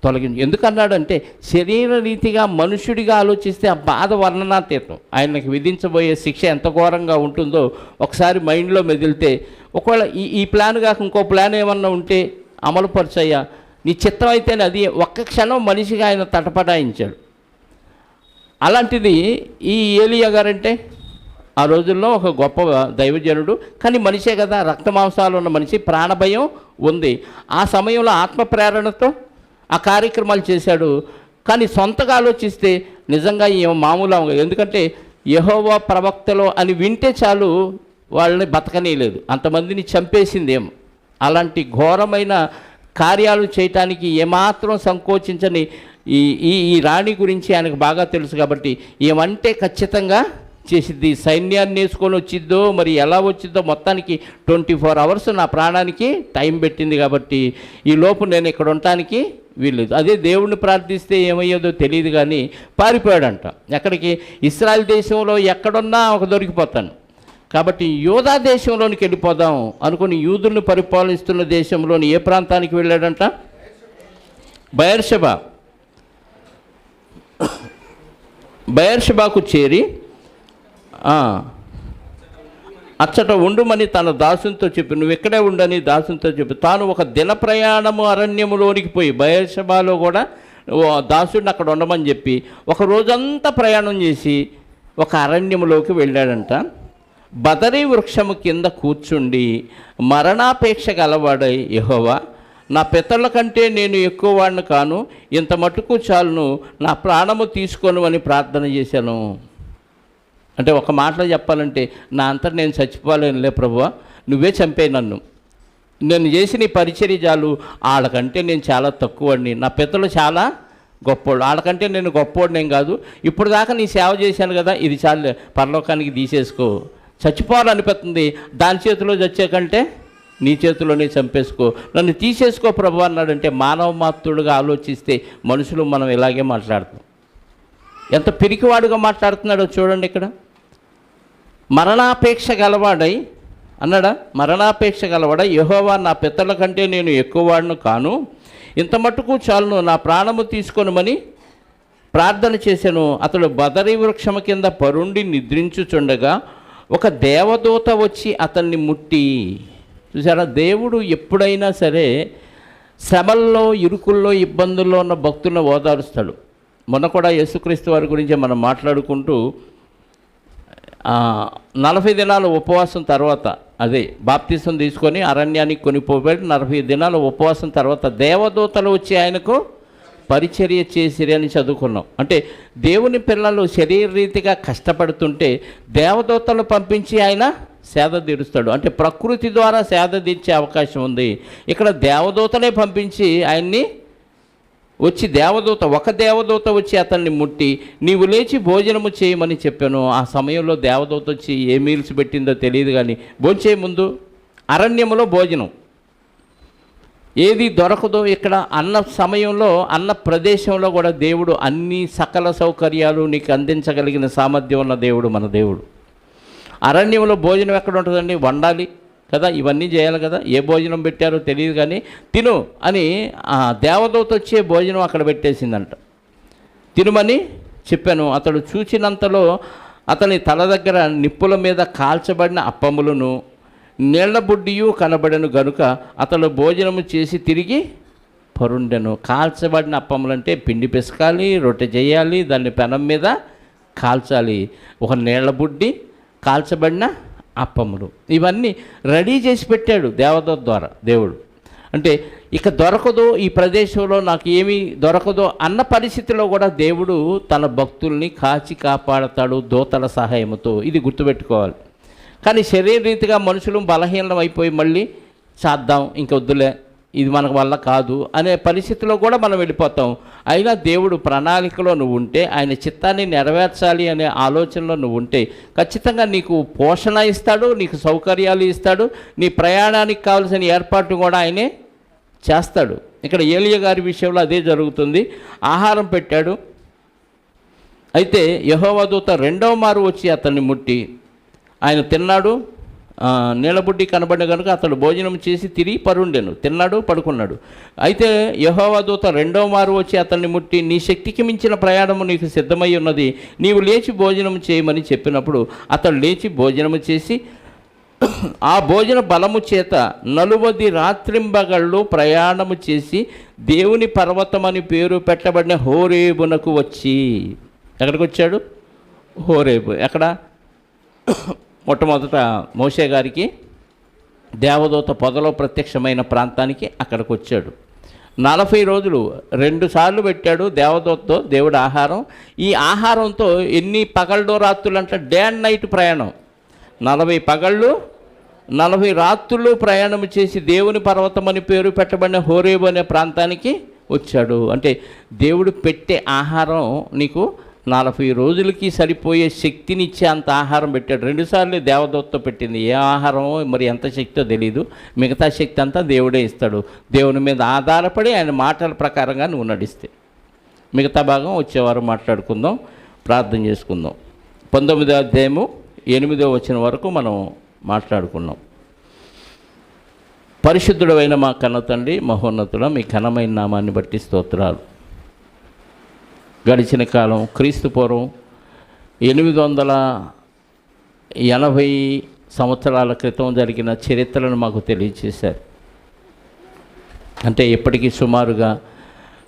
తొలగించు. ఎందుకన్నాడంటే శరీర రీతిగా మనుషుడిగా ఆలోచిస్తే ఆ బాధ వర్ణనాతీతం. ఆయనకి విధించబోయే శిక్ష ఎంత ఘోరంగా ఉంటుందో ఒకసారి మైండ్లో మెదిలితే, ఒకవేళ ఈ ప్లాన్ కాక ఇంకో ప్లాన్ ఏమన్నా ఉంటే అమలుపరచయ్యా, నీ చిత్తం అయితేనే అది ఒక్క క్షణం మనిషిగా ఆయన తటపటాయించాడు. అలాంటిది ఈ ఏలియా గారంటే ఆ రోజుల్లో ఒక గొప్ప దైవజనుడు, కానీ మనిషే కదా, రక్తమాంసాలు ఉన్న మనిషి, ప్రాణభయం ఉంది. ఆ సమయంలో ఆత్మ ప్రేరణతో ఆ కార్యక్రమాలు చేశాడు. కానీ సొంతగా ఆలోచిస్తే నిజంగా ఏమో మామూలు, ఎందుకంటే యెహోవా ప్రవక్తలో అని వింటే చాలు వాళ్ళని బతకనీయలేదు, అంతమందిని చంపేసిందేమో. అలాంటి ఘోరమైన కార్యాలు చేయటానికి ఏమాత్రం సంకోచించని ఈ రాణి గురించి ఆయనకు బాగా తెలుసు కాబట్టి ఏమంటే ఖచ్చితంగా చేసిద్ది, సైన్యాన్ని వేసుకొని వచ్చిద్దో మరి ఎలా వచ్చిద్దో మొత్తానికి 24 hours నా ప్రాణానికి టైం పెట్టింది. కాబట్టి ఈ లోపు నేను ఇక్కడ ఉండటానికి వీల్లేదు. అదే దేవుణ్ణి ప్రార్థిస్తే ఏమయ్యేదో తెలియదు కానీ పారిపోయాడంట. ఎక్కడికి? ఇశ్రాయేల్ దేశంలో ఎక్కడున్నా ఒక దొరికిపోతాను కాబట్టి యూదా దేశంలోనికి వెళ్ళిపోదాం అనుకుని యూదుల్ని పరిపాలిస్తున్న దేశంలోని ఏ ప్రాంతానికి వెళ్ళాడంట? బయర్షెబాకు చేరి అచ్చట ఉండుమని తన దాసునితో చెప్పి, నువ్వు ఇక్కడే ఉండని దాసునితో చెప్పి, తాను ఒక దిన ప్రయాణము అరణ్యములోనికి పోయి, బయర్షెబాలో కూడా దాసుడిని అక్కడ ఉండమని చెప్పి ఒక రోజంతా ప్రయాణం చేసి ఒక అరణ్యములోకి వెళ్ళాడంట. బదరీ వృక్షము కింద కూర్చుండి మరణాపేక్ష గలవాడై, యెహోవా నా పితరుల కంటే నేను ఎక్కువ వాడిని కాను, ఇంత మటుకు చాలును, నా ప్రాణము తీసుకోను అని ప్రార్థన చేశాను. అంటే ఒక మాటలో చెప్పాలంటే, నా అంతటా నేను చచ్చిపోలేనులే ప్రభువా, నువ్వే చంపే నన్ను, నేను చేసిన ఈ పరిచర్య చాలు, వాళ్ళకంటే నేను చాలా తక్కువని, నా పితరులు చాలా గొప్పోడు, వాళ్ళకంటే నేను గొప్పోడినేం కాదు, ఇప్పుడు దాకా నీ సేవ చేశాను కదా, ఇది చాలు, పరలోకానికి తీసేసుకో, చచ్చిపోవాలనిపిస్తుంది, దాని చేతిలో చచ్చే కంటే నీ చేతిలోనే చంపేసుకో, నన్ను తీసేసుకో ప్రభు అన్నాడంటే, మానవ మాత్రుడుగా ఆలోచిస్తే మనుషులు మనం ఇలాగే మాట్లాడతాం. ఎంత పిరికివాడుగా మాట్లాడుతున్నాడో చూడండి. ఇక్కడ మరణాపేక్ష గలవాడై అన్నాడా? మరణాపేక్ష గలవాడై, యెహోవా నా పితరుల కంటే నేను ఎక్కువ వాడును కాను, ఇంత మట్టుకు చాలును, నా ప్రాణము తీసుకొనుమని ప్రార్థన చేశాను. అతడు బదరీ వృక్షము కింద పరుండి నిద్రించుచుండగా ఒక దేవదూత వచ్చి అతన్ని ముట్టి. చూసారా, దేవుడు ఎప్పుడైనా సరే శ్రమల్లో, ఇరుకుల్లో, ఇబ్బందుల్లో ఉన్న భక్తులను ఓదారుస్తాడు. మొన్న కూడా యేసుక్రీస్తు వారి గురించి మనం మాట్లాడుకుంటూ 40 దినాల ఉపవాసం తర్వాత, అదే బాప్తిసం తీసుకొని అరణ్యానికి కొనిపోబడి 40 దినాల ఉపవాసం తర్వాత దేవదూతలు వచ్చి ఆయనకు పరిచర్య చేసిరి అని చదువుకున్నాం. అంటే దేవుని పిల్లలు శరీరరీతిగా కష్టపడుతుంటే దేవదూతలు పంపించి ఆయన సేద తీరుస్తాడు. అంటే ప్రకృతి ద్వారా సేద తీర్చే అవకాశం ఉంది. ఇక్కడ దేవదూతలే పంపించి ఆయన్ని వచ్చి ఒక దేవదూత వచ్చి అతన్ని ముట్టి, నీవు లేచి భోజనము చేయమని చెప్పాను. ఆ సమయంలో దేవదూత వచ్చి ఏ మీల్స్ పెట్టిందో తెలియదు కానీ భోంచే ముందు అరణ్యములో భోజనం ఏది దొరకదో, ఇక్కడ అన్న సమయంలో, అన్న ప్రదేశంలో కూడా దేవుడు అన్ని సకల సౌకర్యాలు నీకు అందించగలిగిన సామర్థ్యం ఉన్న దేవుడు మన దేవుడు. అరణ్యంలో భోజనం ఎక్కడ ఉంటుందండి? వండాలి కదా, ఇవన్నీ చేయాలి కదా, ఏ భోజనం పెట్టారో తెలియదు కానీ తిను అని దేవదూత వచ్చే భోజనం అక్కడ పెట్టేసిందంట. తినుమని చెప్పాను. అతడు చూచినంతలో అతని తల దగ్గర నిప్పుల మీద కాల్చబడిన అప్పములను నీళ్ల బుడ్డియు కనబడను గనుక అతడు భోజనము చేసి తిరిగి పరుండెను. కాల్చబడిన అప్పములంటే పిండి పిసకాలి, రొట్టె చేయాలి, దాన్ని పెనం మీద కాల్చాలి. ఒక నీళ్ల బుడ్డి, కాల్చబడిన అప్పములు, ఇవన్నీ రెడీ చేసి పెట్టాడు దేవదూత ద్వారా దేవుడు. అంటే ఇక దొరకదు, ఈ ప్రదేశంలో నాకు ఏమీ దొరకదు అన్న పరిస్థితిలో కూడా దేవుడు తన భక్తుల్ని కాచి కాపాడతాడు దూతల సహాయంతో. ఇది గుర్తుపెట్టుకోవాలి. కానీ శరీరరీతిగా మనుషులు బలహీనం అయిపోయి మళ్ళీ చేద్దాం, ఇంక వద్దులే, ఇది మనకు వల్ల కాదు అనే పరిస్థితిలో కూడా మనం వెళ్ళిపోతాం. అయినా దేవుడు ప్రణాళికలో నువ్వు ఉంటే, ఆయన చిత్తాన్ని నెరవేర్చాలి అనే ఆలోచనలో నువ్వు ఉంటే ఖచ్చితంగా నీకు పోషణ ఇస్తాడు, నీకు సౌకర్యాలు ఇస్తాడు, నీ ప్రయాణానికి కావాల్సిన ఏర్పాటు కూడా ఆయనే చేస్తాడు. ఇక్కడ ఏలియా గారి విషయంలో అదే జరుగుతుంది. ఆహారం పెట్టాడు. అయితే యెహోవా దూత రెండవ మారు వచ్చి అతన్ని ముట్టి, ఆయన తిన్నాడు, నీళ్ళబుడ్డి కనబడిన కనుక అతడు భోజనం చేసి తిరిగి పరుండెను. తిన్నాడు, పడుకున్నాడు. అయితే యెహోవా దూత రెండవ మారు వచ్చి అతన్ని ముట్టి, నీ శక్తికి మించిన ప్రయాణము నీకు సిద్ధమై ఉన్నది, నీవు లేచి భోజనం చేయమని చెప్పినప్పుడు అతడు లేచి భోజనము చేసి ఆ భోజన బలము చేత 40 రాత్రింబగళ్ళు ప్రయాణము చేసి దేవుని పర్వతం అని పేరు పెట్టబడిన హోరేబునకు వచ్చి, ఎక్కడికి వచ్చాడు? హోరేబు. ఎక్కడ? మొట్టమొదట మోషే గారికి దేవదూత పొదలో ప్రత్యక్షమైన ప్రాంతానికి అక్కడికి వచ్చాడు. 40 రోజులు 2 సార్లు పెట్టాడు దేవదూతతో దేవుడు ఆహారం. ఈ ఆహారంతో ఎన్ని పగళ్ళు రాత్రులు అంటే డే అండ్ నైట్ ప్రయాణం, 40 పగళ్ళు 40 రాత్రులు ప్రయాణం చేసి దేవుని పర్వతం అని పేరు పెట్టబడిన హోరేబు అనే ప్రాంతానికి వచ్చాడు. అంటే దేవుడు పెట్టే ఆహారం నీకు 40 రోజులకి సరిపోయే శక్తినిచ్చే అంత ఆహారం పెట్టాడు. 2 సార్లు దేవదూతతో పెట్టింది. ఏ ఆహారమో మరి ఎంత శక్తో తెలియదు. మిగతా శక్తి అంతా దేవుడే ఇస్తాడు. దేవుని మీద ఆధారపడి ఆయన మాటల ప్రకారంగా నువ్వు నడిస్తే. మిగతా భాగం వచ్చేవారు మాట్లాడుకుందాం, ప్రార్థన చేసుకుందాం. 19వ అధ్యాయము 8వ వచనం వరకు మనం మాట్లాడుకున్నాం. పరిశుద్ధుడైన మా కన్న తండ్రి, మహోన్నతుడ, మీ ఘనమైన నామాన్ని బట్టి స్తోత్రాలు. గడిచిన కాలం క్రీస్తు పూర్వం 880 సంవత్సరాల క్రితం జరిగిన చరిత్రను మాకు తెలియచేశారు. అంటే ఇప్పటికీ సుమారుగా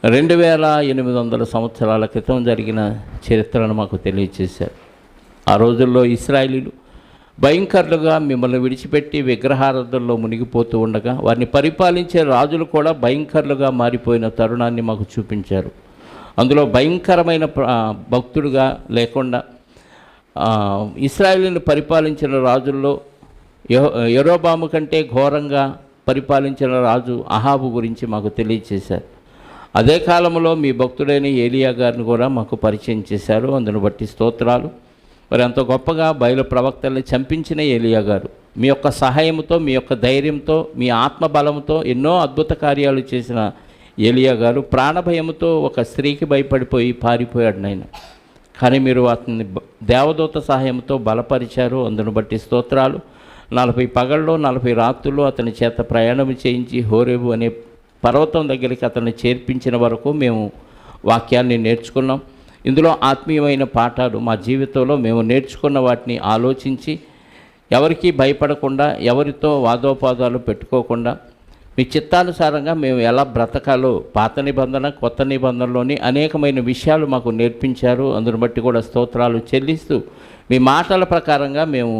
2800 సంవత్సరాల క్రితం జరిగిన చరిత్రను మాకు తెలియచేశారు. ఆ రోజుల్లో ఇశ్రాయేలీయులు భయంకరులుగా మిమ్మల్ని విడిచిపెట్టి విగ్రహారాధనలో మునిగిపోతూ ఉండగా వారిని పరిపాలించే రాజులు కూడా భయంకరులుగా మారిపోయిన తరుణాన్ని మాకు చూపించారు. అందులో భయంకరమైన భక్తుడుగా లేకుండా ఇశ్రాయేలుని పరిపాలించిన రాజుల్లో యెరోబాము కంటే ఘోరంగా పరిపాలించిన రాజు అహాబు గురించి మాకు తెలియచేశారు. అదే కాలంలో మీ భక్తుడైన ఏలియా గారిని కూడా మాకు పరిచయం చేశారు. అందును బట్టి స్తోత్రాలు. మరి అంత గొప్పగా బయలు ప్రవక్తల్ని చంపించిన ఏలియా గారు మీ యొక్క సహాయంతో, మీ యొక్క ధైర్యంతో, మీ ఆత్మబలంతో ఎన్నో అద్భుత కార్యాలు చేసిన ఏలియా గారు ప్రాణభయంతో ఒక స్త్రీకి భయపడిపోయి పారిపోయాడు నాయన. కానీ మీరు అతన్ని దేవదూత సహాయంతో బలపరిచారు. అందును బట్టి స్తోత్రాలు. 40 పగళ్ళు 40 రాత్రులు అతని చేత ప్రయాణం చేయించి హోరేబు అనే పర్వతం దగ్గరికి అతన్ని చేర్పించిన వరకు మేము వాక్యాన్ని నేర్చుకున్నాం. ఇందులో ఆత్మీయమైన పాఠాలు మా జీవితంలో మేము నేర్చుకున్న వాటిని ఆలోచించి ఎవరికీ భయపడకుండా, ఎవరితో వాదోపాదాలు పెట్టుకోకుండా మీ చిత్తానుసారంగా మేము ఎలా బ్రతకాలో పాత నిబంధన, కొత్త నిబంధనలోని అనేకమైన విషయాలు మాకు నేర్పించారు. అందును బట్టి కూడా స్తోత్రాలు చెల్లిస్తూ మీ మాటల ప్రకారంగా మేము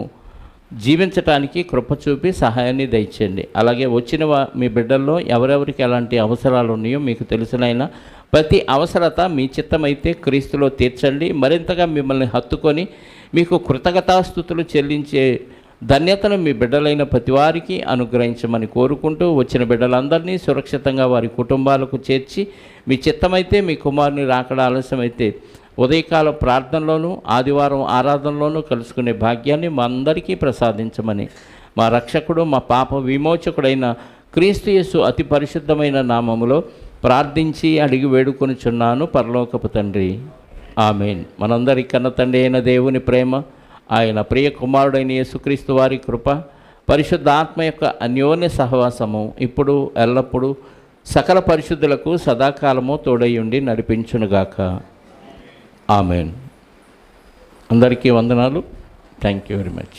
జీవించటానికి కృప చూపి సహాయాన్ని దయచేయండి. అలాగే వచ్చిన మీ బిడ్డల్లో ఎవరెవరికి ఎలాంటి అవసరాలు ఉన్నాయో మీకు తెలిసినైనా ప్రతి అవసరత మీ చిత్తమైతే క్రీస్తులో తీర్చండి. మరింతగా మిమ్మల్ని హత్తుకొని మీకు కృతజ్ఞతాస్తుతులు చెల్లించే ధన్యతను మీ బిడ్డలైన ప్రతివారికి అనుగ్రహించమని కోరుకుంటూ వచ్చిన బిడ్డలందరినీ సురక్షితంగా వారి కుటుంబాలకు చేర్చి మీ చిత్తమైతే మీ కుమారుని రాకడ ఆలస్యమైతే ఉదయకాల ప్రార్థనలోనూ ఆదివారం ఆరాధనలోనూ కలుసుకునే భాగ్యాన్ని మా అందరికీ ప్రసాదించమని మా రక్షకుడు, మా పాప విమోచకుడైన క్రీస్తు యేసు అతి పరిశుద్ధమైన నామములో ప్రార్థించి అడిగి వేడుకొనుచున్నాను పరలోకపు తండ్రి. ఆమేన్. మనందరి కన్న తండ్రి అయిన దేవుని ప్రేమ, ఆయన ప్రియ కుమారుడైన యేసుక్రీస్తు వారి కృప, పరిశుద్ధ ఆత్మ యొక్క అన్యోన్య సహవాసము ఇప్పుడు ఎల్లప్పుడూ సకల పరిశుద్ధులకు సదాకాలము తోడయ్యుండి నడిపించునుగాక. ఆమేన్. అందరికీ వందనాలు. Thank you very much.